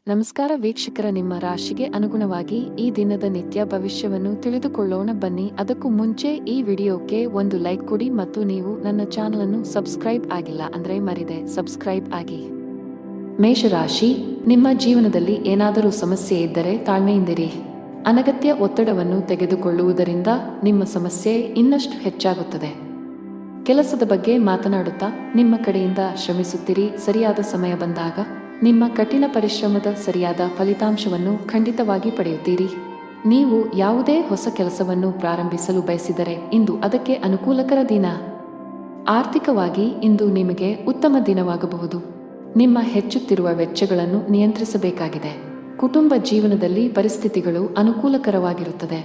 ನಮಸ್ಕಾರ ವೀಕ್ಷಕರ, ನಿಮ್ಮ ರಾಶಿಗೆ ಅನುಗುಣವಾಗಿ ಈ ದಿನದ ನಿತ್ಯ ಭವಿಷ್ಯವನ್ನು ತಿಳಿದುಕೊಳ್ಳೋಣ ಬನ್ನಿ. ಅದಕ್ಕೂ ಮುಂಚೆ ಈ ವಿಡಿಯೋಕ್ಕೆ ಒಂದು ಲೈಕ್ ಕೊಡಿ ಮತ್ತು ನೀವು ನನ್ನ ಚಾನಲ್ ಅನ್ನು ಸಬ್ಸ್ಕ್ರೈಬ್ ಆಗಿಲ್ಲ ಅಂದ್ರೆ ಮರಿದೆ ಸಬ್ಸ್ಕ್ರೈಬ್ ಆಗಿ. ಮೇಷರಾಶಿ, ನಿಮ್ಮ ಜೀವನದಲ್ಲಿ ಏನಾದರೂ ಸಮಸ್ಯೆ ಇದ್ದರೆ ತಾಳ್ಮೆಯಿಂದಿರಿ. ಅನಗತ್ಯ ಒತ್ತಡವನ್ನು ತೆಗೆದುಕೊಳ್ಳುವುದರಿಂದ ನಿಮ್ಮ ಸಮಸ್ಯೆ ಇನ್ನಷ್ಟು ಹೆಚ್ಚಾಗುತ್ತದೆ. ಕೆಲಸದ ಬಗ್ಗೆ ಮಾತನಾಡುತ್ತಾ ನಿಮ್ಮ ಕಡೆಯಿಂದ ಶ್ರಮಿಸುತ್ತೀರಿ. ಸರಿಯಾದ ಸಮಯ ಬಂದಾಗ ನಿಮ್ಮ ಕಠಿಣ ಪರಿಶ್ರಮದ ಸರಿಯಾದ ಫಲಿತಾಂಶವನ್ನು ಖಂಡಿತವಾಗಿ ಪಡೆಯುತ್ತೀರಿ. ನೀವು ಯಾವುದೇ ಹೊಸ ಕೆಲಸವನ್ನು ಪ್ರಾರಂಭಿಸಲು ಬಯಸಿದರೆ ಇಂದು ಅದಕ್ಕೆ ಅನುಕೂಲಕರ ದಿನ. ಆರ್ಥಿಕವಾಗಿ ಇಂದು ನಿಮಗೆ ಉತ್ತಮ ದಿನವಾಗಬಹುದು. ನಿಮ್ಮ ಹೆಚ್ಚುತ್ತಿರುವ ವೆಚ್ಚಗಳನ್ನು ನಿಯಂತ್ರಿಸಬೇಕಾಗಿದೆ. ಕುಟುಂಬ ಜೀವನದಲ್ಲಿ ಪರಿಸ್ಥಿತಿಗಳು ಅನುಕೂಲಕರವಾಗಿರುತ್ತದೆ.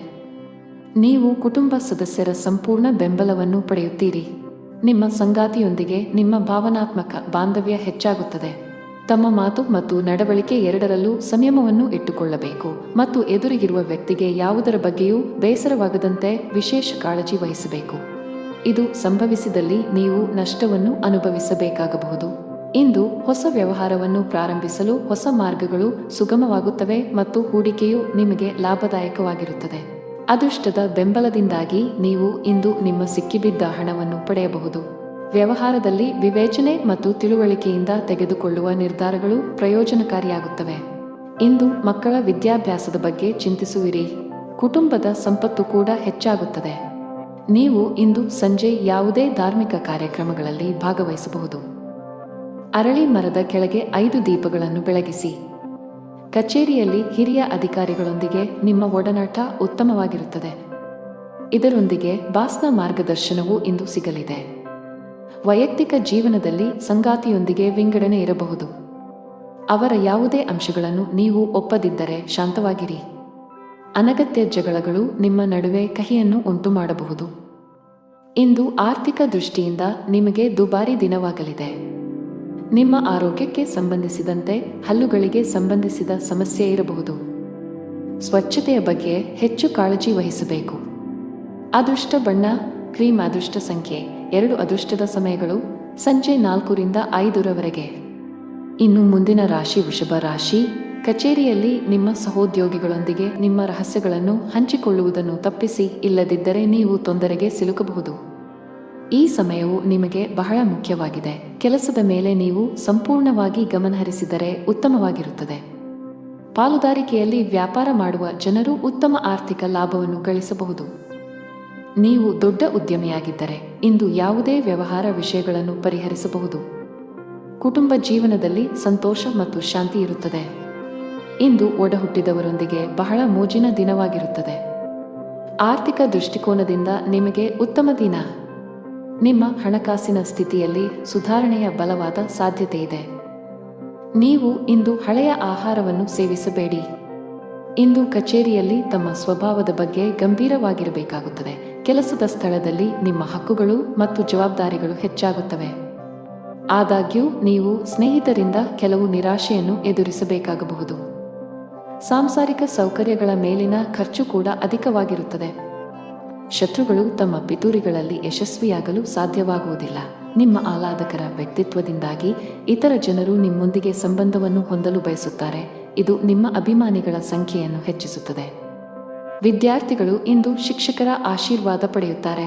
ನೀವು ಕುಟುಂಬ ಸದಸ್ಯರ ಸಂಪೂರ್ಣ ಬೆಂಬಲವನ್ನು ಪಡೆಯುತ್ತೀರಿ. ನಿಮ್ಮ ಸಂಗಾತಿಯೊಂದಿಗೆ ನಿಮ್ಮ ಭಾವನಾತ್ಮಕ ಬಾಂಧವ್ಯ ಹೆಚ್ಚಾಗುತ್ತದೆ. ತಮ್ಮ ಮಾತು ಮತ್ತು ನಡವಳಿಕೆ ಎರಡರಲ್ಲೂ ಸಂಯಮವನ್ನು ಇಟ್ಟುಕೊಳ್ಳಬೇಕು ಮತ್ತು ಎದುರಿಗಿರುವ ವ್ಯಕ್ತಿಗೆ ಯಾವುದರ ಬಗ್ಗೆಯೂ ಬೇಸರವಾಗದಂತೆ ವಿಶೇಷ ಕಾಳಜಿ ವಹಿಸಬೇಕು. ಇದು ಸಂಭವಿಸಿದಲ್ಲಿ ನೀವು ನಷ್ಟವನ್ನು ಅನುಭವಿಸಬೇಕಾಗಬಹುದು. ಇಂದು ಹೊಸ ವ್ಯವಹಾರವನ್ನು ಪ್ರಾರಂಭಿಸಲು ಹೊಸ ಮಾರ್ಗಗಳು ಸುಗಮವಾಗುತ್ತವೆ ಮತ್ತು ಹೂಡಿಕೆಯು ನಿಮಗೆ ಲಾಭದಾಯಕವಾಗಿರುತ್ತದೆ. ಅದೃಷ್ಟದ ಬೆಂಬಲದಿಂದಾಗಿ ನೀವು ಇಂದು ನಿಮ್ಮ ಸಿಕ್ಕಿಬಿದ್ದ ಹಣವನ್ನು ಪಡೆಯಬಹುದು. ವ್ಯವಹಾರದಲ್ಲಿ ವಿವೇಚನೆ ಮತ್ತು ತಿಳುವಳಿಕೆಯಿಂದ ತೆಗೆದುಕೊಳ್ಳುವ ನಿರ್ಧಾರಗಳು ಪ್ರಯೋಜನಕಾರಿಯಾಗುತ್ತವೆ. ಇಂದು ಮಕ್ಕಳ ವಿದ್ಯಾಭ್ಯಾಸದ ಬಗ್ಗೆ ಚಿಂತಿಸುವಿರಿ. ಕುಟುಂಬದ ಸಂಪತ್ತು ಕೂಡ ಹೆಚ್ಚಾಗುತ್ತದೆ. ನೀವು ಇಂದು ಸಂಜೆ ಯಾವುದೇ ಧಾರ್ಮಿಕ ಕಾರ್ಯಕ್ರಮಗಳಲ್ಲಿ ಭಾಗವಹಿಸಬಹುದು. ಅರಳಿ ಮರದ ಕೆಳಗೆ 5 ದೀಪಗಳನ್ನು ಬೆಳಗಿಸಿ. ಕಚೇರಿಯಲ್ಲಿ ಹಿರಿಯ ಅಧಿಕಾರಿಗಳೊಂದಿಗೆ ನಿಮ್ಮ ಒಡನಾಟ ಉತ್ತಮವಾಗಿರುತ್ತದೆ. ಇದರೊಂದಿಗೆ ಬಾಸ್ನ ಮಾರ್ಗದರ್ಶನವೂ ಇಂದು ಸಿಗಲಿದೆ. ವೈಯಕ್ತಿಕ ಜೀವನದಲ್ಲಿ ಸಂಗಾತಿಯೊಂದಿಗೆ ವಿಂಗಡಣೆ ಇರಬಹುದು. ಅವರ ಯಾವುದೇ ಅಂಶಗಳನ್ನು ನೀವು ಒಪ್ಪದಿದ್ದರೆ ಶಾಂತವಾಗಿರಿ. ಅನಗತ್ಯ ಜಗಳಗಳು ನಿಮ್ಮ ನಡುವೆ ಕಹಿಯನ್ನು ಉಂಟು ಮಾಡಬಹುದು. ಇಂದು ಆರ್ಥಿಕ ದೃಷ್ಟಿಯಿಂದ ನಿಮಗೆ ದುಬಾರಿ ದಿನವಾಗಲಿದೆ. ನಿಮ್ಮ ಆರೋಗ್ಯಕ್ಕೆ ಸಂಬಂಧಿಸಿದಂತೆ ಹಲ್ಲುಗಳಿಗೆ ಸಂಬಂಧಿಸಿದ ಸಮಸ್ಯೆ ಇರಬಹುದು. ಸ್ವಚ್ಛತೆಯ ಬಗ್ಗೆ ಹೆಚ್ಚು ಕಾಳಜಿ ವಹಿಸಬೇಕು. ಅದೃಷ್ಟ ಬಣ್ಣ ಕ್ರೀಮ್. ಅದೃಷ್ಟ ಸಂಖ್ಯೆ 2. ಅದೃಷ್ಟದ ಸಮಯಗಳು ಸಂಜೆ 4ರಿಂದ 5ರವರೆಗೆ. ಇನ್ನು ಮುಂದಿನ ರಾಶಿ ವೃಷಭ ರಾಶಿ. ಕಚೇರಿಯಲ್ಲಿ ನಿಮ್ಮ ಸಹೋದ್ಯೋಗಿಗಳೊಂದಿಗೆ ನಿಮ್ಮ ರಹಸ್ಯಗಳನ್ನು ಹಂಚಿಕೊಳ್ಳುವುದನ್ನು ತಪ್ಪಿಸಿ, ಇಲ್ಲದಿದ್ದರೆ ನೀವು ತೊಂದರೆಗೆ ಸಿಲುಕಬಹುದು. ಈ ಸಮಯವು ನಿಮಗೆ ಬಹಳ ಮುಖ್ಯವಾಗಿದೆ. ಕೆಲಸದ ಮೇಲೆ ನೀವು ಸಂಪೂರ್ಣವಾಗಿ ಗಮನಹರಿಸಿದರೆ ಉತ್ತಮವಾಗಿರುತ್ತದೆ. ಪಾಲುದಾರಿಕೆಯಲ್ಲಿ ವ್ಯಾಪಾರ ಮಾಡುವ ಜನರು ಉತ್ತಮ ಆರ್ಥಿಕ ಲಾಭವನ್ನು ಗಳಿಸಬಹುದು. ನೀವು ದೊಡ್ಡ ಉದ್ಯಮಿಯಾಗಿದ್ದರೆ ಇಂದು ಯಾವುದೇ ವ್ಯವಹಾರ ವಿಷಯಗಳನ್ನು ಪರಿಹರಿಸಬಹುದು. ಕುಟುಂಬ ಜೀವನದಲ್ಲಿ ಸಂತೋಷ ಮತ್ತು ಶಾಂತಿ ಇರುತ್ತದೆ. ಇಂದು ಒಡಹುಟ್ಟಿದವರೊಂದಿಗೆ ಬಹಳ ಮೋಜಿನ ದಿನವಾಗಿರುತ್ತದೆ. ಆರ್ಥಿಕ ದೃಷ್ಟಿಕೋನದಿಂದ ನಿಮಗೆ ಉತ್ತಮ ದಿನ. ನಿಮ್ಮ ಹಣಕಾಸಿನ ಸ್ಥಿತಿಯಲ್ಲಿ ಸುಧಾರಣೆಯ ಬಲವಾದ ಸಾಧ್ಯತೆ ಇದೆ. ನೀವು ಇಂದು ಹಳೆಯ ಆಹಾರವನ್ನು ಸೇವಿಸಬೇಡಿ. ಇಂದು ಕಚೇರಿಯಲ್ಲಿ ತಮ್ಮ ಸ್ವಭಾವದ ಬಗ್ಗೆ ಗಂಭೀರವಾಗಿರಬೇಕಾಗುತ್ತದೆ. ಕೆಲಸದ ಸ್ಥಳದಲ್ಲಿ ನಿಮ್ಮ ಹಕ್ಕುಗಳು ಮತ್ತು ಜವಾಬ್ದಾರಿಗಳು ಹೆಚ್ಚಾಗುತ್ತವೆ. ಆದಾಗ್ಯೂ ನೀವು ಸ್ನೇಹಿತರಿಂದ ಕೆಲವು ನಿರಾಶೆಯನ್ನು ಎದುರಿಸಬೇಕಾಗಬಹುದು. ಸಾಂಸಾರಿಕ ಸೌಕರ್ಯಗಳ ಮೇಲಿನ ಖರ್ಚು ಕೂಡ ಅಧಿಕವಾಗಿರುತ್ತದೆ. ಶತ್ರುಗಳು ತಮ್ಮ ಪಿತೂರಿಗಳಲ್ಲಿ ಯಶಸ್ವಿಯಾಗಲು ಸಾಧ್ಯವಾಗುವುದಿಲ್ಲ. ನಿಮ್ಮ ಆಹ್ಲಾದಕರ ವ್ಯಕ್ತಿತ್ವದಿಂದಾಗಿ ಇತರ ಜನರು ನಿಮ್ಮೊಂದಿಗೆ ಸಂಬಂಧವನ್ನು ಹೊಂದಲು ಬಯಸುತ್ತಾರೆ. ಇದು ನಿಮ್ಮ ಅಭಿಮಾನಿಗಳ ಸಂಖ್ಯೆಯನ್ನು ಹೆಚ್ಚಿಸುತ್ತದೆ. ವಿದ್ಯಾರ್ಥಿಗಳು ಇಂದು ಶಿಕ್ಷಕರ ಆಶೀರ್ವಾದ ಪಡೆಯುತ್ತಾರೆ.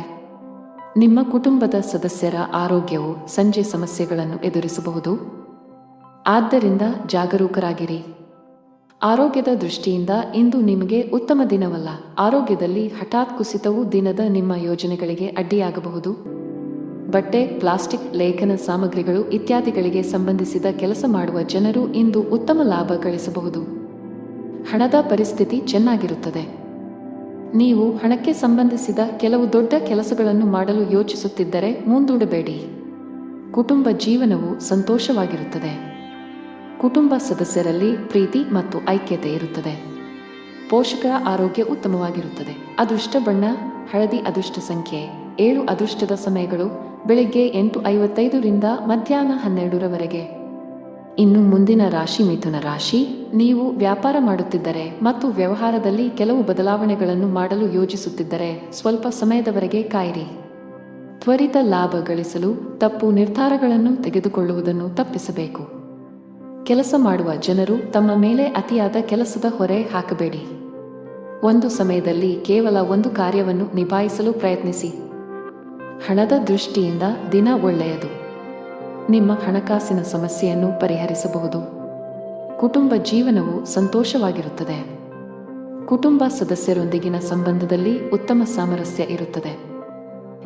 ನಿಮ್ಮ ಕುಟುಂಬದ ಸದಸ್ಯರ ಆರೋಗ್ಯವು ಸಂಜೆ ಸಮಸ್ಯೆಗಳನ್ನು ಎದುರಿಸಬಹುದು. ಆದ್ದರಿಂದ ಜಾಗರೂಕರಾಗಿರಿ. ಆರೋಗ್ಯದ ದೃಷ್ಟಿಯಿಂದ ಇಂದು ನಿಮಗೆ ಉತ್ತಮ ದಿನವಲ್ಲ. ಆರೋಗ್ಯದಲ್ಲಿ ಹಠಾತ್ ಕುಸಿತವು ದಿನದ ನಿಮ್ಮ ಯೋಜನೆಗಳಿಗೆ ಅಡ್ಡಿಯಾಗಬಹುದು. ಬಟ್ಟೆ, ಪ್ಲಾಸ್ಟಿಕ್, ಲೇಖನ ಸಾಮಗ್ರಿಗಳು ಇತ್ಯಾದಿಗಳಿಗೆ ಸಂಬಂಧಿಸಿದ ಕೆಲಸ ಮಾಡುವ ಜನರು ಇಂದು ಉತ್ತಮ ಲಾಭ ಗಳಿಸಬಹುದು. ಹಣದ ಪರಿಸ್ಥಿತಿ ಚೆನ್ನಾಗಿರುತ್ತದೆ. ನೀವು ಹಣಕ್ಕೆ ಸಂಬಂಧಿಸಿದ ಕೆಲವು ದೊಡ್ಡ ಕೆಲಸಗಳನ್ನು ಮಾಡಲು ಯೋಚಿಸುತ್ತಿದ್ದರೆ ಮುಂದೂಡಬೇಡಿ. ಕುಟುಂಬ ಜೀವನವು ಸಂತೋಷವಾಗಿರುತ್ತದೆ. ಕುಟುಂಬ ಸದಸ್ಯರಲ್ಲಿ ಪ್ರೀತಿ ಮತ್ತು ಐಕ್ಯತೆ ಇರುತ್ತದೆ. ಪೋಷಕರ ಆರೋಗ್ಯ ಉತ್ತಮವಾಗಿರುತ್ತದೆ. ಅದೃಷ್ಟ ಬಣ್ಣ ಹಳದಿ. ಅದೃಷ್ಟ ಸಂಖ್ಯೆ 7. ಅದೃಷ್ಟದ ಸಮಯಗಳು ಬೆಳಿಗ್ಗೆ 8:55ರಿಂದ ಮಧ್ಯಾಹ್ನ 12ರವರೆಗೆ. ಇನ್ನು ಮುಂದಿನ ರಾಶಿ ಮಿಥುನ ರಾಶಿ. ನೀವು ವ್ಯಾಪಾರ ಮಾಡುತ್ತಿದ್ದರೆ ಮತ್ತು ವ್ಯವಹಾರದಲ್ಲಿ ಕೆಲವು ಬದಲಾವಣೆಗಳನ್ನು ಮಾಡಲು ಯೋಜಿಸುತ್ತಿದ್ದರೆ ಸ್ವಲ್ಪ ಸಮಯದವರೆಗೆ ಕಾಯಿರಿ. ತ್ವರಿತ ಲಾಭ ಗಳಿಸಲು ತಪ್ಪು ನಿರ್ಧಾರಗಳನ್ನು ತೆಗೆದುಕೊಳ್ಳುವುದನ್ನು ತಪ್ಪಿಸಬೇಕು. ಕೆಲಸ ಮಾಡುವ ಜನರು ತಮ್ಮ ಮೇಲೆ ಅತಿಯಾದ ಕೆಲಸದ ಹೊರೆ ಹಾಕಬೇಡಿ. ಒಂದು ಸಮಯದಲ್ಲಿ ಕೇವಲ ಒಂದು ಕಾರ್ಯವನ್ನು ನಿಭಾಯಿಸಲು ಪ್ರಯತ್ನಿಸಿ. ಹಣದ ದೃಷ್ಟಿಯಿಂದ ದಿನ ಒಳ್ಳೆಯದು. ನಿಮ್ಮ ಹಣಕಾಸಿನ ಸಮಸ್ಯೆಯನ್ನು ಪರಿಹರಿಸಬಹುದು. ಕುಟುಂಬ ಜೀವನವು ಸಂತೋಷವಾಗಿರುತ್ತದೆ. ಕುಟುಂಬ ಸದಸ್ಯರೊಂದಿಗಿನ ಸಂಬಂಧದಲ್ಲಿ ಉತ್ತಮ ಸಾಮರಸ್ಯ ಇರುತ್ತದೆ.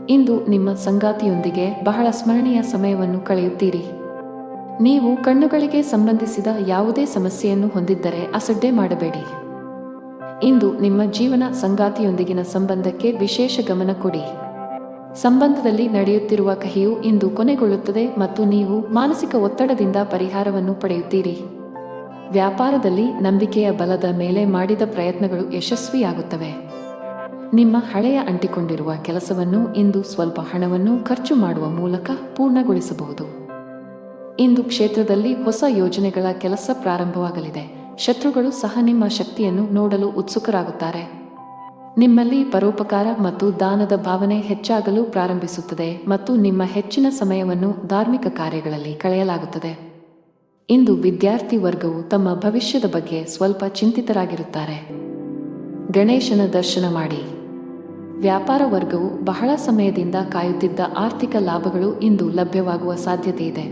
ಇಂದು ನಿಮ್ಮ ಸಂಗಾತಿಯೊಂದಿಗೆ ಬಹಳ ಸ್ಮರಣೀಯ ಸಮಯವನ್ನು ಕಳೆಯುತ್ತೀರಿ. ನೀವು ಕಣ್ಣುಗಳಿಗೆ ಸಂಬಂಧಿಸಿದ ಯಾವುದೇ ಸಮಸ್ಯೆಯನ್ನು ಹೊಂದಿದ್ದರೆ ಅಸಡ್ಡೆ ಮಾಡಬೇಡಿ. ಇಂದು ನಿಮ್ಮ ಜೀವನ ಸಂಗಾತಿಯೊಂದಿಗಿನ ಸಂಬಂಧಕ್ಕೆ ವಿಶೇಷ ಗಮನ ಕೊಡಿ. ಸಂಬಂಧದಲ್ಲಿ ನಡೆಯುತ್ತಿರುವ ಕಹಿಯು ಇಂದು ಕೊನೆಗೊಳ್ಳುತ್ತದೆ ಮತ್ತು ನೀವು ಮಾನಸಿಕ ಒತ್ತಡದಿಂದ ಪರಿಹಾರವನ್ನು ಪಡೆಯುತ್ತೀರಿ. ವ್ಯಾಪಾರದಲ್ಲಿ ನಂಬಿಕೆಯ ಬಲದ ಮೇಲೆ ಮಾಡಿದ ಪ್ರಯತ್ನಗಳು ಯಶಸ್ವಿಯಾಗುತ್ತವೆ. ನಿಮ್ಮ ಹಳೆಯ ಅಂಟಿಕೊಂಡಿರುವ ಕೆಲಸವನ್ನು ಇಂದು ಸ್ವಲ್ಪ ಹಣವನ್ನು ಖರ್ಚು ಮಾಡುವ ಮೂಲಕ ಪೂರ್ಣಗೊಳಿಸಬಹುದು. ಇಂದು ಕ್ಷೇತ್ರದಲ್ಲಿ ಹೊಸ ಯೋಜನೆಗಳ ಕೆಲಸ ಪ್ರಾರಂಭವಾಗಲಿದೆ. ಶತ್ರುಗಳು ಸಹ ನಿಮ್ಮ ಶಕ್ತಿಯನ್ನು ನೋಡಲು ಉತ್ಸುಕರಾಗುತ್ತಾರೆ. ನಿಮ್ಮಲ್ಲಿ ಪರೋಪಕಾರ ಮತ್ತು ದಾನದ ಭಾವನೆ ಹೆಚ್ಚಾಗಲು ಪ್ರಾರಂಭಿಸುತ್ತದೆ ಮತ್ತು ನಿಮ್ಮ ಹೆಚ್ಚಿನ ಸಮಯವನ್ನು ಧಾರ್ಮಿಕ ಕಾರ್ಯಗಳಲ್ಲಿ ಕಳೆಯಲಾಗುತ್ತದೆ. ಇಂದು ವಿದ್ಯಾರ್ಥಿ ವರ್ಗವು ತಮ್ಮ ಭವಿಷ್ಯದ ಬಗ್ಗೆ ಸ್ವಲ್ಪ ಚಿಂತಿತರಾಗಿರುತ್ತಾರೆ. ಗಣೇಶನ ದರ್ಶನ ಮಾಡಿ. ವ್ಯಾಪಾರ ವರ್ಗವು ಬಹಳ ಸಮಯದಿಂದ ಕಾಯುತ್ತಿದ್ದ ಆರ್ಥಿಕ ಲಾಭಗಳು ಇಂದು ಲಭ್ಯವಾಗುವ ಸಾಧ್ಯತೆ ಇದೆ.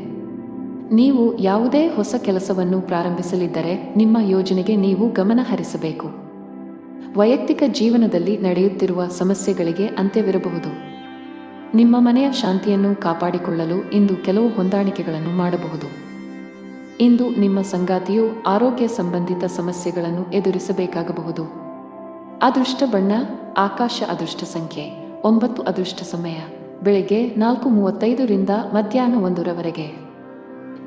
ನೀವು ಯಾವುದೇ ಹೊಸ ಕೆಲಸವನ್ನು ಪ್ರಾರಂಭಿಸಲಿದ್ದರೆ ನಿಮ್ಮ ಯೋಜನೆಗೆ ನೀವು ಗಮನ ಹರಿಸಬೇಕು. ವೈಯಕ್ತಿಕ ಜೀವನದಲ್ಲಿ ನಡೆಯುತ್ತಿರುವ ಸಮಸ್ಯೆಗಳಿಗೆ ಅಂತ್ಯವಿರಬಹುದು. ನಿಮ್ಮ ಮನೆಯ ಶಾಂತಿಯನ್ನು ಕಾಪಾಡಿಕೊಳ್ಳಲು ಇಂದು ಕೆಲವು ಹೊಂದಾಣಿಕೆಗಳನ್ನು ಮಾಡಬಹುದು. ಇಂದು ನಿಮ್ಮ ಸಂಗಾತಿಯು ಆರೋಗ್ಯ ಸಂಬಂಧಿತ ಸಮಸ್ಯೆಗಳನ್ನು ಎದುರಿಸಬೇಕಾಗಬಹುದು. ಅದೃಷ್ಟ ಬಣ್ಣ ಆಕಾಶ. ಅದೃಷ್ಟ ಸಂಖ್ಯೆ 9. ಅದೃಷ್ಟ ಸಮಯ ಬೆಳಗ್ಗೆ 4:35 ರಿಂದ ಮಧ್ಯಾಹ್ನ 1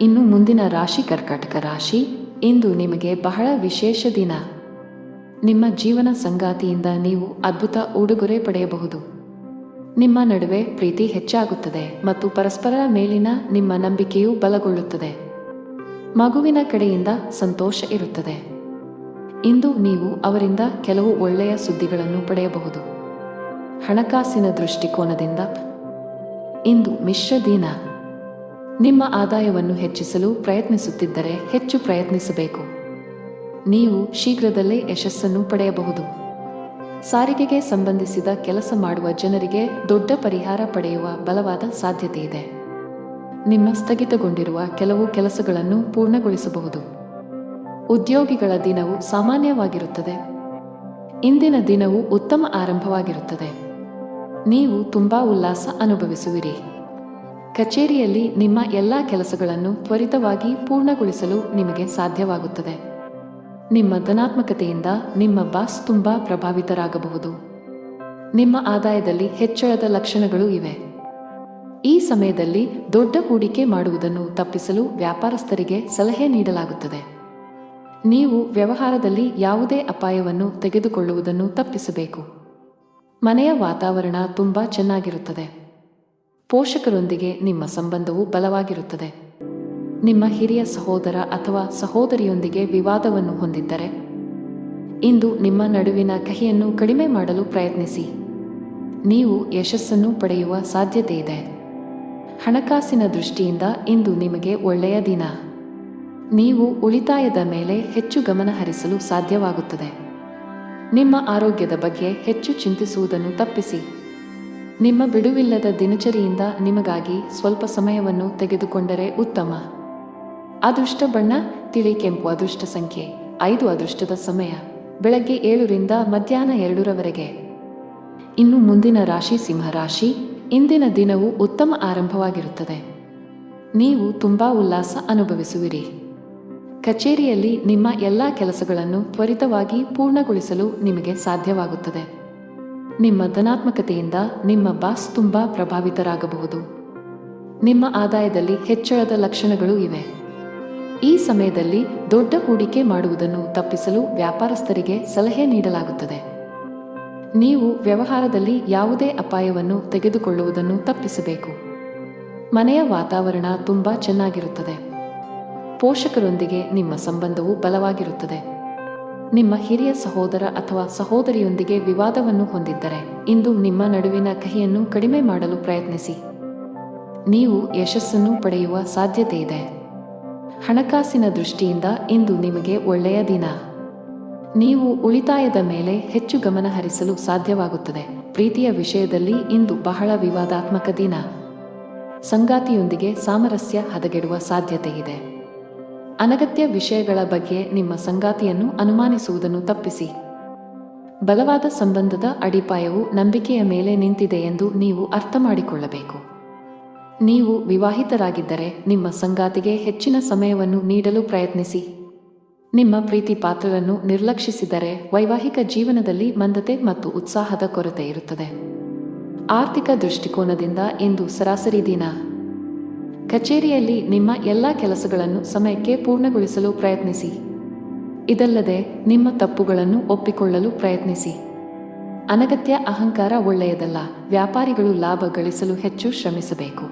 ಇನ್ನು ಮುಂದಿನ ರಾಶಿ ಕರ್ಕಾಟಕ ರಾಶಿ. ಇಂದು ನಿಮಗೆ ಬಹಳ ವಿಶೇಷ ದಿನ. ನಿಮ್ಮ ಜೀವನ ಸಂಗಾತಿಯಿಂದ ನೀವು ಅದ್ಭುತ ಉಡುಗೊರೆ ಪಡೆಯಬಹುದು. ನಿಮ್ಮ ನಡುವೆ ಪ್ರೀತಿ ಹೆಚ್ಚಾಗುತ್ತದೆ ಮತ್ತು ಪರಸ್ಪರರ ಮೇಲಿನ ನಿಮ್ಮ ನಂಬಿಕೆಯು ಬಲಗೊಳ್ಳುತ್ತದೆ. ಮಗುವಿನ ಕಡೆಯಿಂದ ಸಂತೋಷ ಇರುತ್ತದೆ. ಇಂದು ನೀವು ಅವರಿಂದ ಕೆಲವು ಒಳ್ಳೆಯ ಸುದ್ದಿಗಳನ್ನು ಪಡೆಯಬಹುದು. ಹಣಕಾಸಿನ ದೃಷ್ಟಿಕೋನದಿಂದ ಇಂದು ಮಿಶ್ರ ದಿನ. ನಿಮ್ಮ ಆದಾಯವನ್ನು ಹೆಚ್ಚಿಸಲು ಪ್ರಯತ್ನಿಸುತ್ತಿದ್ದರೆ ಹೆಚ್ಚು ಪ್ರಯತ್ನಿಸಬೇಕು. ನೀವು ಶೀಘ್ರದಲ್ಲೇ ಯಶಸ್ಸನ್ನು ಪಡೆಯಬಹುದು. ಸಾರಿಗೆಗೆ ಸಂಬಂಧಿಸಿದ ಕೆಲಸ ಮಾಡುವ ಜನರಿಗೆ ದೊಡ್ಡ ಪರಿಹಾರ ಪಡೆಯುವ ಬಲವಾದ ಸಾಧ್ಯತೆ ಇದೆ. ನಿಮ್ಮ ಸ್ಥಗಿತಗೊಂಡಿರುವ ಕೆಲವು ಕೆಲಸಗಳನ್ನು ಪೂರ್ಣಗೊಳಿಸಬಹುದು. ಉದ್ಯೋಗಿಗಳ ದಿನವು ಸಾಮಾನ್ಯವಾಗಿರುತ್ತದೆ. ಇಂದಿನ ದಿನವು ಉತ್ತಮ ಆರಂಭವಾಗಿರುತ್ತದೆ. ನೀವು ತುಂಬಾ ಉಲ್ಲಾಸ ಅನುಭವಿಸುವಿರಿ. ಕಚೇರಿಯಲ್ಲಿ ನಿಮ್ಮ ಎಲ್ಲಾ ಕೆಲಸಗಳನ್ನು ತ್ವರಿತವಾಗಿ ಪೂರ್ಣಗೊಳಿಸಲು ನಿಮಗೆ ಸಾಧ್ಯವಾಗುತ್ತದೆ. ನಿಮ್ಮ ಧನಾತ್ಮಕತೆಯಿಂದ ನಿಮ್ಮ ಬಾಸ್ ತುಂಬಾ ಪ್ರಭಾವಿತರಾಗಬಹುದು. ನಿಮ್ಮ ಆದಾಯದಲ್ಲಿ ಹೆಚ್ಚಳದ ಲಕ್ಷಣಗಳು ಇವೆ. ಈ ಸಮಯದಲ್ಲಿ ದೊಡ್ಡ ಹೂಡಿಕೆ ಮಾಡುವುದನ್ನು ತಪ್ಪಿಸಲು ವ್ಯಾಪಾರಸ್ಥರಿಗೆ ಸಲಹೆ ನೀಡಲಾಗುತ್ತದೆ. ನೀವು ವ್ಯವಹಾರದಲ್ಲಿ ಯಾವುದೇ ಅಪಾಯವನ್ನು ತೆಗೆದುಕೊಳ್ಳುವುದನ್ನು ತಪ್ಪಿಸಬೇಕು. ಮನೆಯ ವಾತಾವರಣ ತುಂಬಾ ಚೆನ್ನಾಗಿರುತ್ತದೆ. ಪೋಷಕರೊಂದಿಗೆ ನಿಮ್ಮ ಸಂಬಂಧವು ಬಲವಾಗಿರುತ್ತದೆ. ನಿಮ್ಮ ಹಿರಿಯ ಸಹೋದರ ಅಥವಾ ಸಹೋದರಿಯೊಂದಿಗೆ ವಿವಾದವನ್ನು ಹೊಂದಿದ್ದರೆ ಇಂದು ನಿಮ್ಮ ನಡುವಿನ ಕಹಿಯನ್ನು ಕಡಿಮೆ ಮಾಡಲು ಪ್ರಯತ್ನಿಸಿ. ನೀವು ಯಶಸ್ಸನ್ನು ಪಡೆಯುವ ಸಾಧ್ಯತೆ ಇದೆ. ಹಣಕಾಸಿನ ದೃಷ್ಟಿಯಿಂದ ಇಂದು ನಿಮಗೆ ಒಳ್ಳೆಯ ದಿನ. ನೀವು ಉಳಿತಾಯದ ಮೇಲೆ ಹೆಚ್ಚು ಗಮನ ಹರಿಸಲು ಸಾಧ್ಯವಾಗುತ್ತದೆ. ನಿಮ್ಮ ಆರೋಗ್ಯದ ಬಗ್ಗೆ ಹೆಚ್ಚು ಚಿಂತಿಸುವುದನ್ನು ತಪ್ಪಿಸಿ. ನಿಮ್ಮ ಬಿಡುವಿಲ್ಲದ ದಿನಚರಿಯಿಂದ ನಿಮಗಾಗಿ ಸ್ವಲ್ಪ ಸಮಯವನ್ನು ತೆಗೆದುಕೊಂಡರೆ ಉತ್ತಮ. ಅದೃಷ್ಟ ಬಣ್ಣ ತಿಳಿ ಕೆಂಪು. ಅದೃಷ್ಟ ಸಂಖ್ಯೆ 5. ಅದೃಷ್ಟದ ಸಮಯ ಬೆಳಗ್ಗೆ 7 ರಿಂದ ಮಧ್ಯಾಹ್ನ 2 ಇನ್ನು ಮುಂದಿನ ರಾಶಿ ಸಿಂಹ ರಾಶಿ. ಇಂದಿನ ದಿನವು ಉತ್ತಮ ಆರಂಭವಾಗಿರುತ್ತದೆ. ನೀವು ತುಂಬಾ ಉಲ್ಲಾಸ ಅನುಭವಿಸುವಿರಿ. ಕಚೇರಿಯಲ್ಲಿ ನಿಮ್ಮ ಎಲ್ಲಾ ಕೆಲಸಗಳನ್ನು ತ್ವರಿತವಾಗಿ ಪೂರ್ಣಗೊಳಿಸಲು ನಿಮಗೆ ಸಾಧ್ಯವಾಗುತ್ತದೆ. ನಿಮ್ಮ ಧನಾತ್ಮಕತೆಯಿಂದ ನಿಮ್ಮ ಬಾಸ್ ತುಂಬಾ ಪ್ರಭಾವಿತರಾಗಬಹುದು. ನಿಮ್ಮ ಆದಾಯದಲ್ಲಿ ಹೆಚ್ಚಳದ ಲಕ್ಷಣಗಳು ಇವೆ. ಈ ಸಮಯದಲ್ಲಿ ದೊಡ್ಡ ಹೂಡಿಕೆ ಮಾಡುವುದನ್ನು ತಪ್ಪಿಸಲು ವ್ಯಾಪಾರಸ್ಥರಿಗೆ ಸಲಹೆ ನೀಡಲಾಗುತ್ತದೆ. ನೀವು ವ್ಯವಹಾರದಲ್ಲಿ ಯಾವುದೇ ಅಪಾಯವನ್ನು ತೆಗೆದುಕೊಳ್ಳುವುದನ್ನು ತಪ್ಪಿಸಬೇಕು. ಮನೆಯ ವಾತಾವರಣ ತುಂಬಾ ಚೆನ್ನಾಗಿರುತ್ತದೆ. ಪೋಷಕರೊಂದಿಗೆ ನಿಮ್ಮ ಸಂಬಂಧವು ಬಲವಾಗಿರುತ್ತದೆ. ನಿಮ್ಮ ಹಿರಿಯ ಸಹೋದರ ಅಥವಾ ಸಹೋದರಿಯೊಂದಿಗೆ ವಿವಾದವನ್ನು ಹೊಂದಿದ್ದರೆ ಇಂದು ನಿಮ್ಮ ನಡುವಿನ ಕಹಿಯನ್ನು ಕಡಿಮೆ ಮಾಡಲು ಪ್ರಯತ್ನಿಸಿ. ನೀವು ಯಶಸ್ಸನ್ನು ಪಡೆಯುವ ಸಾಧ್ಯತೆ ಇದೆ. ಹಣಕಾಸಿನ ದೃಷ್ಟಿಯಿಂದ ಇಂದು ನಿಮಗೆ ಒಳ್ಳೆಯ ದಿನ. ನೀವು ಉಳಿತಾಯದ ಮೇಲೆ ಹೆಚ್ಚು ಗಮನ ಹರಿಸಲು ಸಾಧ್ಯವಾಗುತ್ತದೆ. ಪ್ರೀತಿಯ ವಿಷಯದಲ್ಲಿ ಇಂದು ಬಹಳ ವಿವಾದಾತ್ಮಕ ದಿನ. ಸಂಗಾತಿಯೊಂದಿಗೆ ಸಾಮರಸ್ಯ ಹದಗೆಡುವ ಸಾಧ್ಯತೆ ಇದೆ. ಅನಗತ್ಯ ವಿಷಯಗಳ ಬಗ್ಗೆ ನಿಮ್ಮ ಸಂಗಾತಿಯನ್ನು ಅನುಮಾನಿಸುವುದನ್ನು ತಪ್ಪಿಸಿ. ಬಲವಾದ ಸಂಬಂಧದ ಅಡಿಪಾಯವು ನಂಬಿಕೆಯ ಮೇಲೆ ನಿಂತಿದೆ ಎಂದು ನೀವು ಅರ್ಥ ಮಾಡಿಕೊಳ್ಳಬೇಕು. ನೀವು ವಿವಾಹಿತರಾಗಿದ್ದರೆ ನಿಮ್ಮ ಸಂಗಾತಿಗೆ ಹೆಚ್ಚಿನ ಸಮಯವನ್ನು ನೀಡಲು ಪ್ರಯತ್ನಿಸಿ. ನಿಮ್ಮ ಪ್ರೀತಿ ಪಾತ್ರರನ್ನು ನಿರ್ಲಕ್ಷಿಸಿದರೆ ವೈವಾಹಿಕ ಜೀವನದಲ್ಲಿ ಮಂದತೆ ಮತ್ತು ಉತ್ಸಾಹದ ಕೊರತೆ ಇರುತ್ತದೆ. ಆರ್ಥಿಕ ದೃಷ್ಟಿಕೋನದಿಂದ ಇಂದು ಸರಾಸರಿ ದಿನ. ಕಚೇರಿಯಲ್ಲಿ ನಿಮ್ಮ ಎಲ್ಲ ಕೆಲಸಗಳನ್ನು ಸಮಯಕ್ಕೆ ಪೂರ್ಣಗೊಳಿಸಲು ಪ್ರಯತ್ನಿಸಿ. ಇದಲ್ಲದೆ ನಿಮ್ಮ ತಪ್ಪುಗಳನ್ನು ಒಪ್ಪಿಕೊಳ್ಳಲು ಪ್ರಯತ್ನಿಸಿ. ಅನಗತ್ಯ ಅಹಂಕಾರ ಒಳ್ಳೆಯದಲ್ಲ. ವ್ಯಾಪಾರಿಗಳು ಲಾಭ ಗಳಿಸಲು ಹೆಚ್ಚು ಶ್ರಮಿಸಬೇಕು.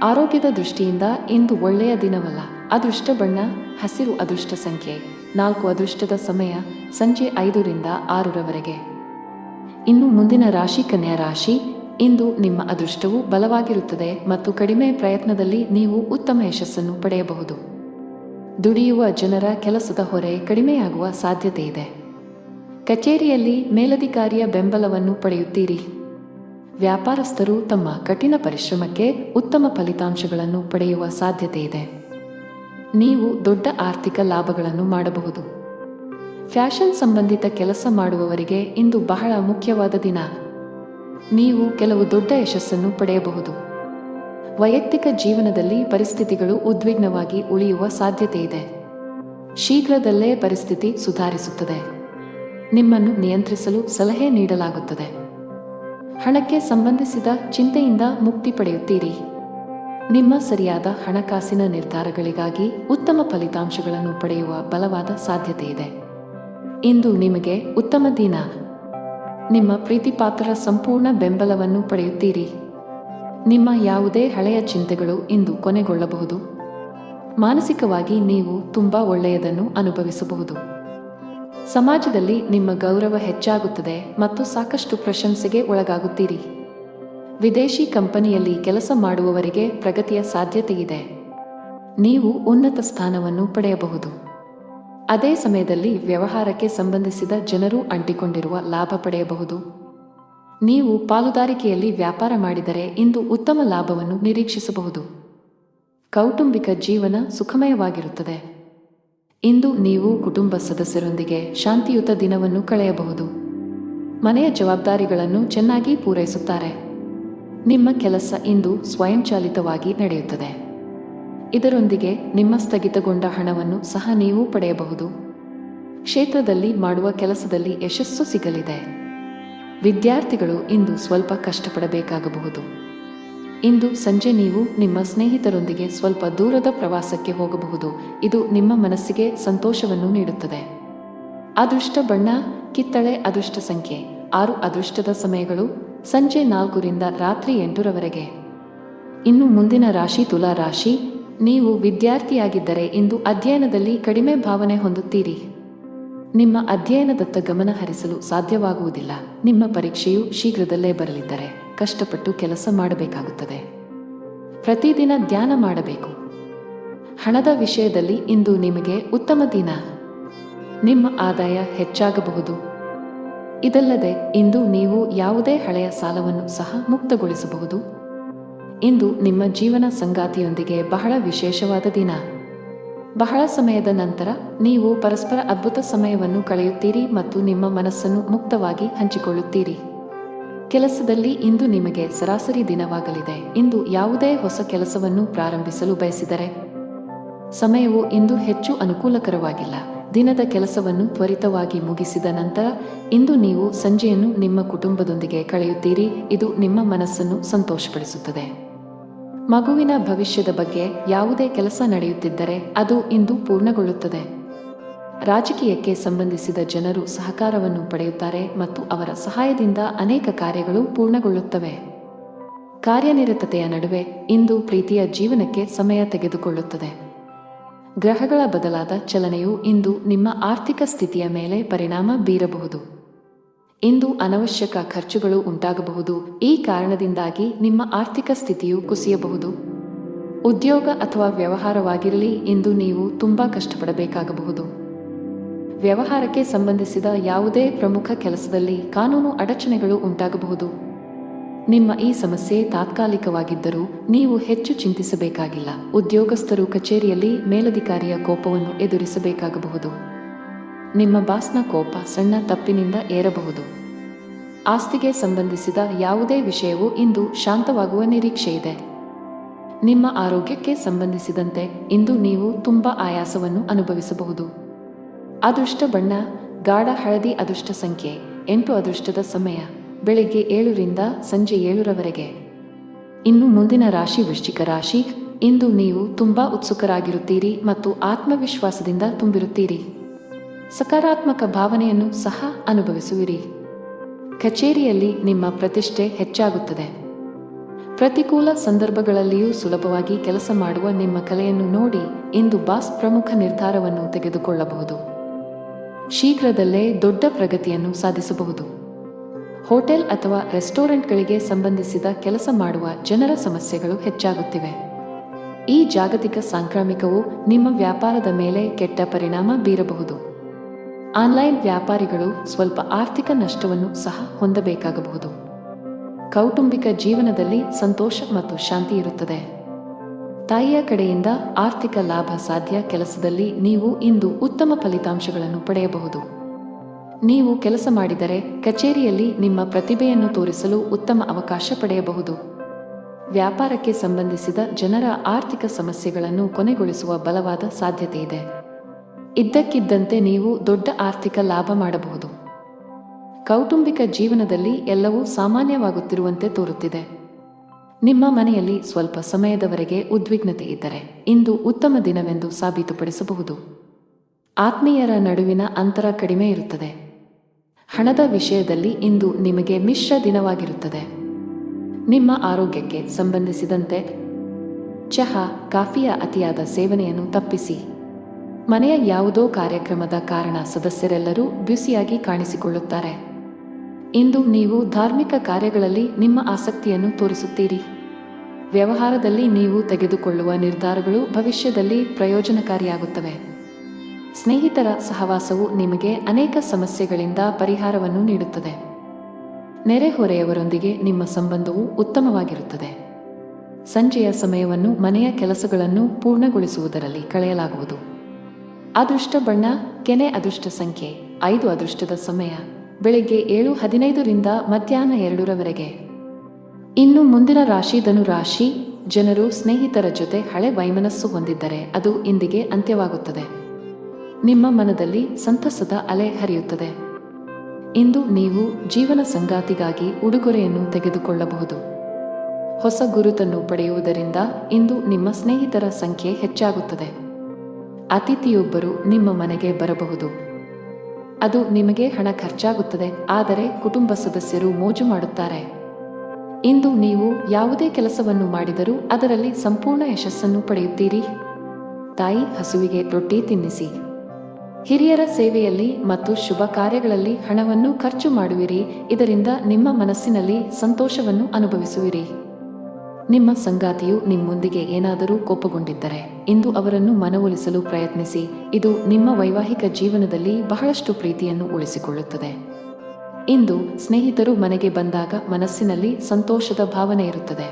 ಆರೋಗ್ಯದ ದೃಷ್ಟಿಯಿಂದ ಇಂದು ಒಳ್ಳೆಯ ದಿನವಲ್ಲ. ಅದೃಷ್ಟ ಬಣ್ಣ ಹಸಿರು. ಅದೃಷ್ಟ ಸಂಖ್ಯೆ 4. ಅದೃಷ್ಟದ ಸಮಯ ಸಂಜೆ 5ರಿಂದ 6ರವರೆಗೆ. ಇನ್ನು ಮುಂದಿನ ರಾಶಿ ಕನ್ಯಾ ರಾಶಿ. ಇಂದು ನಿಮ್ಮ ಅದೃಷ್ಟವು ಬಲವಾಗಿರುತ್ತದೆ ಮತ್ತು ಕಡಿಮೆ ಪ್ರಯತ್ನದಲ್ಲಿ ನೀವು ಉತ್ತಮ ಯಶಸ್ಸನ್ನು ಪಡೆಯಬಹುದು. ದುಡಿಯುವ ಜನರ ಕೆಲಸದ ಹೊರೆ ಕಡಿಮೆಯಾಗುವ ಸಾಧ್ಯತೆ ಇದೆ. ಕಚೇರಿಯಲ್ಲಿ ಮೇಲಧಿಕಾರಿಯ ಬೆಂಬಲವನ್ನು ಪಡೆಯುತ್ತೀರಿ. ವ್ಯಾಪಾರಸ್ಥರು ತಮ್ಮ ಕಠಿಣ ಪರಿಶ್ರಮಕ್ಕೆ ಉತ್ತಮ ಫಲಿತಾಂಶಗಳನ್ನು ಪಡೆಯುವ ಸಾಧ್ಯತೆ ಇದೆ. ನೀವು ದೊಡ್ಡ ಆರ್ಥಿಕ ಲಾಭಗಳನ್ನು ಮಾಡಬಹುದು. ಫ್ಯಾಷನ್ ಸಂಬಂಧಿತ ಕೆಲಸ ಮಾಡುವವರಿಗೆ ಇಂದು ಬಹಳ ಮುಖ್ಯವಾದ ದಿನ. ನೀವು ಕೆಲವು ದೊಡ್ಡ ಯಶಸ್ಸನ್ನು ಪಡೆಯಬಹುದು. ವೈಯಕ್ತಿಕ ಜೀವನದಲ್ಲಿ ಪರಿಸ್ಥಿತಿಗಳು ಉದ್ವಿಗ್ನವಾಗಿ ಉಳಿಯುವ ಸಾಧ್ಯತೆ ಇದೆ. ಶೀಘ್ರದಲ್ಲೇ ಪರಿಸ್ಥಿತಿ ಸುಧಾರಿಸುತ್ತದೆ. ನಿಮ್ಮನ್ನು ನಿಯಂತ್ರಿಸಲು ಸಲಹೆ ನೀಡಲಾಗುತ್ತದೆ. ಹಣಕ್ಕೆ ಸಂಬಂಧಿಸಿದ ಚಿಂತೆಯಿಂದ ಮುಕ್ತಿ ಪಡೆಯುತ್ತೀರಿ. ನಿಮ್ಮ ಸರಿಯಾದ ಹಣಕಾಸಿನ ನಿರ್ಧಾರಗಳಿಗಾಗಿ ಉತ್ತಮ ಫಲಿತಾಂಶಗಳನ್ನು ಪಡೆಯುವ ಬಲವಾದ ಸಾಧ್ಯತೆ ಇದೆ. ಇಂದು ನಿಮಗೆ ಉತ್ತಮ ದಿನ. ನಿಮ್ಮ ಪ್ರೀತಿಪಾತ್ರರ ಸಂಪೂರ್ಣ ಬೆಂಬಲವನ್ನು ಪಡೆಯುತ್ತೀರಿ. ನಿಮ್ಮ ಯಾವುದೇ ಹಳೆಯ ಚಿಂತೆಗಳು ಇಂದು ಕೊನೆಗೊಳ್ಳಬಹುದು. ಮಾನಸಿಕವಾಗಿ ನೀವು ತುಂಬಾ ಒಳ್ಳೆಯದನ್ನು ಅನುಭವಿಸಬಹುದು. ಸಮಾಜದಲ್ಲಿ ನಿಮ್ಮ ಗೌರವ ಹೆಚ್ಚಾಗುತ್ತದೆ ಮತ್ತು ಸಾಕಷ್ಟು ಪ್ರಶಂಸೆಗೆ ಒಳಗಾಗುತ್ತೀರಿ. ವಿದೇಶಿ ಕಂಪನಿಯಲ್ಲಿ ಕೆಲಸ ಮಾಡುವವರಿಗೆ ಪ್ರಗತಿಯ ಸಾಧ್ಯತೆ ಇದೆ. ನೀವು ಉನ್ನತ ಸ್ಥಾನವನ್ನು ಪಡೆಯಬಹುದು. ಅದೇ ಸಮಯದಲ್ಲಿ ವ್ಯವಹಾರಕ್ಕೆ ಸಂಬಂಧಿಸಿದ ಜನರು ಅಂಟಿಕೊಂಡಿರುವ ಲಾಭ ಪಡೆಯಬಹುದು. ನೀವು ಪಾಲುದಾರಿಕೆಯಲ್ಲಿ ವ್ಯಾಪಾರ ಮಾಡಿದರೆ ಇಂದು ಉತ್ತಮ ಲಾಭವನ್ನು ನಿರೀಕ್ಷಿಸಬಹುದು. ಕೌಟುಂಬಿಕ ಜೀವನ ಸುಖಮಯವಾಗಿರುತ್ತದೆ. ಇಂದು ನೀವು ಕುಟುಂಬ ಸದಸ್ಯರೊಂದಿಗೆ ಶಾಂತಿಯುತ ದಿನವನ್ನು ಕಳೆಯಬಹುದು. ಮನೆಯ ಜವಾಬ್ದಾರಿಗಳನ್ನು ಚೆನ್ನಾಗಿ ಪೂರೈಸುತ್ತಾರೆ. ನಿಮ್ಮ ಕೆಲಸ ಇಂದು ಸ್ವಯಂಚಾಲಿತವಾಗಿ ನಡೆಯುತ್ತದೆ. ಇದರೊಂದಿಗೆ ನಿಮ್ಮ ಸ್ಥಗಿತಗೊಂಡ ಹಣವನ್ನು ಸಹ ನೀವು ಪಡೆಯಬಹುದು. ಕ್ಷೇತ್ರದಲ್ಲಿ ಮಾಡುವ ಕೆಲಸದಲ್ಲಿ ಯಶಸ್ಸು ಸಿಗಲಿದೆ. ವಿದ್ಯಾರ್ಥಿಗಳು ಇಂದು ಸ್ವಲ್ಪ ಕಷ್ಟಪಡಬೇಕಾಗಬಹುದು. ಇಂದು ಸಂಜೆ ನೀವು ನಿಮ್ಮ ಸ್ನೇಹಿತರೊಂದಿಗೆ ಸ್ವಲ್ಪ ದೂರದ ಪ್ರವಾಸಕ್ಕೆ ಹೋಗಬಹುದು. ಇದು ನಿಮ್ಮ ಮನಸ್ಸಿಗೆ ಸಂತೋಷವನ್ನು ನೀಡುತ್ತದೆ. ಅದೃಷ್ಟ ಬಣ್ಣ ಕಿತ್ತಳೆ. ಅದೃಷ್ಟ ಸಂಖ್ಯೆ 6. ಅದೃಷ್ಟದ ಸಮಯಗಳು ಸಂಜೆ 4ರಿಂದ ರಾತ್ರಿ 8ರವರೆಗೆ. ಇನ್ನು ಮುಂದಿನ ರಾಶಿ ತುಲಾ ರಾಶಿ. ನೀವು ವಿದ್ಯಾರ್ಥಿಯಾಗಿದ್ದರೆ ಇಂದು ಅಧ್ಯಯನದಲ್ಲಿ ಕಡಿಮೆ ಭಾವನೆ ಹೊಂದುತ್ತೀರಿ. ನಿಮ್ಮ ಅಧ್ಯಯನದತ್ತ ಗಮನ ಹರಿಸಲು ಸಾಧ್ಯವಾಗುವುದಿಲ್ಲ. ನಿಮ್ಮ ಪರೀಕ್ಷೆಯು ಶೀಘ್ರದಲ್ಲೇ ಬರಲಿದ್ದರೆ ಕಷ್ಟಪಟ್ಟು ಕೆಲಸ ಮಾಡಬೇಕಾಗುತ್ತದೆ. ಪ್ರತಿದಿನ ಧ್ಯಾನ ಮಾಡಬೇಕು. ಹಣದ ವಿಷಯದಲ್ಲಿ ಇಂದು ನಿಮಗೆ ಉತ್ತಮ ದಿನ. ನಿಮ್ಮ ಆದಾಯ ಹೆಚ್ಚಾಗಬಹುದು. ಇದಲ್ಲದೆ ಇಂದು ನೀವು ಯಾವುದೇ ಹಳೆಯ ಸಾಲವನ್ನು ಸಹ ಮುಕ್ತಗೊಳಿಸಬಹುದು. ಇಂದು ನಿಮ್ಮ ಜೀವನ ಸಂಗಾತಿಯೊಂದಿಗೆ ಬಹಳ ವಿಶೇಷವಾದ ದಿನ. ಬಹಳ ಸಮಯದ ನಂತರ ನೀವು ಪರಸ್ಪರ ಅದ್ಭುತ ಸಮಯವನ್ನು ಕಳೆಯುತ್ತೀರಿ ಮತ್ತು ನಿಮ್ಮ ಮನಸ್ಸನ್ನು ಮುಕ್ತವಾಗಿ ಹಂಚಿಕೊಳ್ಳುತ್ತೀರಿ. ಕೆಲಸದಲ್ಲಿ ಇಂದು ನಿಮಗೆ ಸರಾಸರಿ ದಿನವಾಗಲಿದೆ. ಇಂದು ಯಾವುದೇ ಹೊಸ ಕೆಲಸವನ್ನು ಪ್ರಾರಂಭಿಸಲು ಬಯಸಿದರೆ ಸಮಯವು ಇಂದು ಹೆಚ್ಚು ಅನುಕೂಲಕರವಾಗಿಲ್ಲ. ದಿನದ ಕೆಲಸವನ್ನು ತ್ವರಿತವಾಗಿ ಮುಗಿಸಿದ ನಂತರ ಇಂದು ನೀವು ಸಂಜೆಯನ್ನು ನಿಮ್ಮ ಕುಟುಂಬದೊಂದಿಗೆ ಕಳೆಯುತ್ತೀರಿ. ಇದು ನಿಮ್ಮ ಮನಸ್ಸನ್ನು ಸಂತೋಷಪಡಿಸುತ್ತದೆ. ಮಗುವಿನ ಭವಿಷ್ಯದ ಬಗ್ಗೆ ಯಾವುದೇ ಕೆಲಸ ನಡೆಯುತ್ತಿದ್ದರೆ ಅದು ಇಂದು ಪೂರ್ಣಗೊಳ್ಳುತ್ತದೆ. ರಾಜಕೀಯಕ್ಕೆ ಸಂಬಂಧಿಸಿದ ಜನರು ಸಹಕಾರವನ್ನು ಪಡೆಯುತ್ತಾರೆ ಮತ್ತು ಅವರ ಸಹಾಯದಿಂದ ಅನೇಕ ಕಾರ್ಯಗಳು ಪೂರ್ಣಗೊಳ್ಳುತ್ತವೆ. ಕಾರ್ಯನಿರತತೆಯ ನಡುವೆ ಇಂದು ಪ್ರೀತಿಯ ಜೀವನಕ್ಕೆ ಸಮಯ ತೆಗೆದುಕೊಳ್ಳುತ್ತದೆ. ಗ್ರಹಗಳ ಬದಲಾದ ಚಲನೆಯು ಇಂದು ನಿಮ್ಮ ಆರ್ಥಿಕ ಸ್ಥಿತಿಯ ಮೇಲೆ ಪರಿಣಾಮ ಬೀರಬಹುದು. ಇಂದು ಅನವಶ್ಯಕ ಖರ್ಚುಗಳು ಉಂಟಾಗಬಹುದು. ಈ ಕಾರಣದಿಂದಾಗಿ ನಿಮ್ಮ ಆರ್ಥಿಕ ಸ್ಥಿತಿಯು ಕುಸಿಯಬಹುದು. ಉದ್ಯೋಗ ಅಥವಾ ವ್ಯವಹಾರವಾಗಿರಲಿ, ಇಂದು ನೀವು ತುಂಬಾ ಕಷ್ಟಪಡಬೇಕಾಗಬಹುದು. ವ್ಯವಹಾರಕ್ಕೆ ಸಂಬಂಧಿಸಿದ ಯಾವುದೇ ಪ್ರಮುಖ ಕೆಲಸದಲ್ಲಿ ಕಾನೂನು ಅಡಚಣೆಗಳು ಉಂಟಾಗಬಹುದು. ನಿಮ್ಮ ಈ ಸಮಸ್ಯೆ ತಾತ್ಕಾಲಿಕವಾಗಿದ್ದರೂ ನೀವು ಹೆಚ್ಚು ಚಿಂತಿಸಬೇಕಾಗಿಲ್ಲ. ಉದ್ಯೋಗಸ್ಥರು ಕಚೇರಿಯಲ್ಲಿ ಮೇಲಧಿಕಾರಿಯ ಕೋಪವನ್ನು ಎದುರಿಸಬೇಕಾಗಬಹುದು. ನಿಮ್ಮ ಬಾಸ್ನ ಕೋಪ ಸಣ್ಣ ತಪ್ಪಿನಿಂದ ಏರಬಹುದು. ಆಸ್ತಿಗೆ ಸಂಬಂಧಿಸಿದ ಯಾವುದೇ ವಿಷಯವೂ ಇಂದು ಶಾಂತವಾಗುವ ನಿರೀಕ್ಷೆಯಿದೆ. ನಿಮ್ಮ ಆರೋಗ್ಯಕ್ಕೆ ಸಂಬಂಧಿಸಿದಂತೆ ಇಂದು ನೀವು ತುಂಬಾ ಆಯಾಸವನ್ನು ಅನುಭವಿಸಬಹುದು. ಅದೃಷ್ಟ ಬಣ್ಣ ಗಾಢ ಹಳದಿ. ಅದೃಷ್ಟ ಸಂಖ್ಯೆ 8. ಅದೃಷ್ಟದ ಸಮಯ ಬೆಳಿಗ್ಗೆ 7 ರಿಂದ ಸಂಜೆ 7 ರವರೆಗೆ. ಇನ್ನು ಮುಂದಿನ ರಾಶಿ ವೃಶ್ಚಿಕ ರಾಶಿ. ಇಂದು ನೀವು ತುಂಬಾ ಉತ್ಸುಕರಾಗಿರುತ್ತೀರಿ ಮತ್ತು ಆತ್ಮವಿಶ್ವಾಸದಿಂದ ತುಂಬಿರುತ್ತೀರಿ. ಸಕಾರಾತ್ಮಕ ಭಾವನೆಯನ್ನು ಸಹ ಅನುಭವಿಸುವಿರಿ. ಕಚೇರಿಯಲ್ಲಿ ನಿಮ್ಮ ಪ್ರತಿಷ್ಠೆ ಹೆಚ್ಚಾಗುತ್ತದೆ. ಪ್ರತಿಕೂಲ ಸಂದರ್ಭಗಳಲ್ಲಿಯೂ ಸುಲಭವಾಗಿ ಕೆಲಸ ಮಾಡುವ ನಿಮ್ಮ ಕಲೆಯನ್ನು ನೋಡಿ ಇಂದು ಬಾಸ್ ಪ್ರಮುಖ ನಿರ್ಧಾರವನ್ನು ತೆಗೆದುಕೊಳ್ಳಬಹುದು. ಶೀಘ್ರದಲ್ಲೇ ದೊಡ್ಡ ಪ್ರಗತಿಯನ್ನು ಸಾಧಿಸಬಹುದು. ಹೋಟೆಲ್ ಅಥವಾ ರೆಸ್ಟೋರೆಂಟ್ಗಳಿಗೆ ಸಂಬಂಧಿಸಿದ ಕೆಲಸ ಮಾಡುವ ಜನರ ಸಮಸ್ಯೆಗಳು ಹೆಚ್ಚಾಗುತ್ತಿವೆ. ಈ ಜಾಗತಿಕ ಸಾಂಕ್ರಾಮಿಕವು ನಿಮ್ಮ ವ್ಯಾಪಾರದ ಮೇಲೆ ಕೆಟ್ಟ ಪರಿಣಾಮ ಬೀರಬಹುದು. ಆನ್ಲೈನ್ ವ್ಯಾಪಾರಿಗಳು ಸ್ವಲ್ಪ ಆರ್ಥಿಕ ನಷ್ಟವನ್ನು ಸಹ ಹೊಂದಬೇಕಾಗಬಹುದು. ಕೌಟುಂಬಿಕ ಜೀವನದಲ್ಲಿ ಸಂತೋಷ ಮತ್ತು ಶಾಂತಿ ಇರುತ್ತದೆ. ತಾಯಿಯ ಕಡೆಯಿಂದ ಆರ್ಥಿಕ ಲಾಭ ಸಾಧ್ಯ. ಕೆಲಸದಲ್ಲಿ ನೀವು ಇಂದು ಉತ್ತಮ ಫಲಿತಾಂಶಗಳನ್ನು ಪಡೆಯಬಹುದು. ನೀವು ಕೆಲಸ ಮಾಡಿದರೆ ಕಚೇರಿಯಲ್ಲಿ ನಿಮ್ಮ ಪ್ರತಿಭೆಯನ್ನು ತೋರಿಸಲು ಉತ್ತಮ ಅವಕಾಶ ಪಡೆಯಬಹುದು. ವ್ಯಾಪಾರಕ್ಕೆ ಸಂಬಂಧಿಸಿದ ಜನರ ಆರ್ಥಿಕ ಸಮಸ್ಯೆಗಳನ್ನು ಕೊನೆಗೊಳಿಸುವ ಬಲವಾದ ಸಾಧ್ಯತೆಯಿದೆ. ಇದ್ದಕ್ಕಿದ್ದಂತೆ ನೀವು ದೊಡ್ಡ ಆರ್ಥಿಕ ಲಾಭ ಮಾಡಬಹುದು. ಕೌಟುಂಬಿಕ ಜೀವನದಲ್ಲಿ ಎಲ್ಲವೂ ಸಾಮಾನ್ಯವಾಗುತ್ತಿರುವಂತೆ ತೋರುತ್ತಿದೆ. ನಿಮ್ಮ ಮನೆಯಲ್ಲಿ ಸ್ವಲ್ಪ ಸಮಯದವರೆಗೆ ಉದ್ವಿಗ್ನತೆ ಇದ್ದರೆ ಇಂದು ಉತ್ತಮ ದಿನವೆಂದು ಸಾಬೀತುಪಡಿಸಬಹುದು. ಆತ್ಮೀಯರ ನಡುವಿನ ಅಂತರ ಕಡಿಮೆ ಇರುತ್ತದೆ. ಹಣದ ವಿಷಯದಲ್ಲಿ ಇಂದು ನಿಮಗೆ ಮಿಶ್ರ ದಿನವಾಗಿರುತ್ತದೆ. ನಿಮ್ಮ ಆರೋಗ್ಯಕ್ಕೆ ಸಂಬಂಧಿಸಿದಂತೆ ಚಹಾ, ಕಾಫಿಯ ಅತಿಯಾದ ಸೇವನೆಯನ್ನು ತಪ್ಪಿಸಿ. ಮನೆಯ ಯಾವುದೋ ಕಾರ್ಯಕ್ರಮದ ಕಾರಣ ಸದಸ್ಯರೆಲ್ಲರೂ ಬ್ಯುಸಿಯಾಗಿ ಕಾಣಿಸಿಕೊಳ್ಳುತ್ತಾರೆ. ಇಂದು ನೀವು ಧಾರ್ಮಿಕ ಕಾರ್ಯಗಳಲ್ಲಿ ನಿಮ್ಮ ಆಸಕ್ತಿಯನ್ನು ತೋರಿಸುತ್ತೀರಿ. ವ್ಯವಹಾರದಲ್ಲಿ ನೀವು ತೆಗೆದುಕೊಳ್ಳುವ ನಿರ್ಧಾರಗಳು ಭವಿಷ್ಯದಲ್ಲಿ ಪ್ರಯೋಜನಕಾರಿಯಾಗುತ್ತವೆ. ಸ್ನೇಹಿತರ ಸಹವಾಸವು ನಿಮಗೆ ಅನೇಕ ಸಮಸ್ಯೆಗಳಿಂದ ಪರಿಹಾರವನ್ನು ನೀಡುತ್ತದೆ. ನೆರೆಹೊರೆಯವರೊಂದಿಗೆ ನಿಮ್ಮ ಸಂಬಂಧವು ಉತ್ತಮವಾಗಿರುತ್ತದೆ. ಸಂಜೆಯ ಸಮಯವನ್ನು ಮನೆಯ ಕೆಲಸಗಳನ್ನು ಪೂರ್ಣಗೊಳಿಸುವುದರಲ್ಲಿ ಕಳೆಯಲಾಗುವುದು. ಅದೃಷ್ಟ ಬಣ್ಣ ಕೆನೆ. ಅದೃಷ್ಟ ಸಂಖ್ಯೆ 5. ಅದೃಷ್ಟದ ಸಮಯ ಬೆಳಿಗ್ಗೆ 7:15 ರಿಂದ ಮಧ್ಯಾಹ್ನ 2 ರವರೆಗೆ. ಇನ್ನು ಮುಂದಿನ ರಾಶಿ ಧನು ರಾಶಿ. ಜನರು ಸ್ನೇಹಿತರ ಜೊತೆ ಹಳೆ ವೈಮನಸ್ಸು ಹೊಂದಿದ್ದರೆ ಅದು ಇಂದಿಗೆ ಅಂತ್ಯವಾಗುತ್ತದೆ. ನಿಮ್ಮ ಮನದಲ್ಲಿ ಸಂತಸದ ಅಲೆ ಹರಿಯುತ್ತದೆ. ಇಂದು ನೀವು ಜೀವನ ಸಂಗಾತಿಗಾಗಿ ಉಡುಗೊರೆಯನ್ನು ತೆಗೆದುಕೊಳ್ಳಬಹುದು. ಹೊಸ ಗುರುತನ್ನು ಪಡೆಯುವುದರಿಂದ ಇಂದು ನಿಮ್ಮ ಸ್ನೇಹಿತರ ಸಂಖ್ಯೆ ಹೆಚ್ಚಾಗುತ್ತದೆ. ಅತಿಥಿಯೊಬ್ಬರು ನಿಮ್ಮ ಮನೆಗೆ ಬರಬಹುದು. ಅದು ನಿಮಗೆ ಹಣ ಖರ್ಚಾಗುತ್ತದೆ, ಆದರೆ ಕುಟುಂಬ ಸದಸ್ಯರು ಮೋಜು ಮಾಡುತ್ತಾರೆ. ಇಂದು ನೀವು ಯಾವುದೇ ಕೆಲಸವನ್ನು ಮಾಡಿದರೂ ಅದರಲ್ಲಿ ಸಂಪೂರ್ಣ ಯಶಸ್ಸನ್ನು ಪಡೆಯುತ್ತೀರಿ. ತಾಯಿ ಹಸುವಿಗೆ ರೊಟ್ಟಿ ತಿನ್ನಿಸಿ. ಹಿರಿಯರ ಸೇವೆಯಲ್ಲಿ ಮತ್ತು ಶುಭ ಕಾರ್ಯಗಳಲ್ಲಿ ಹಣವನ್ನು ಖರ್ಚು ಮಾಡುವಿರಿ. ಇದರಿಂದ ನಿಮ್ಮ ಮನಸ್ಸಿನಲ್ಲಿ ಸಂತೋಷವನ್ನು ಅನುಭವಿಸುವಿರಿ. ನಿಮ್ಮ ಸಂಗಾತಿಯು ನಿಮ್ಮೊಂದಿಗೆ ಏನಾದರೂ ಕೋಪಗೊಂಡಿದ್ದರೆ ಇಂದು ಅವರನ್ನು ಮನವೊಲಿಸಲು ಪ್ರಯತ್ನಿಸಿ. ಇದು ನಿಮ್ಮ ವೈವಾಹಿಕ ಜೀವನದಲ್ಲಿ ಬಹಳಷ್ಟು ಪ್ರೀತಿಯನ್ನು ಉಳಿಸಿಕೊಳ್ಳುತ್ತದೆ. ಇಂದು ಸ್ನೇಹಿತರು ಮನೆಗೆ ಬಂದಾಗ ಮನಸ್ಸಿನಲ್ಲಿ ಸಂತೋಷದ ಭಾವನೆ ಇರುತ್ತದೆ.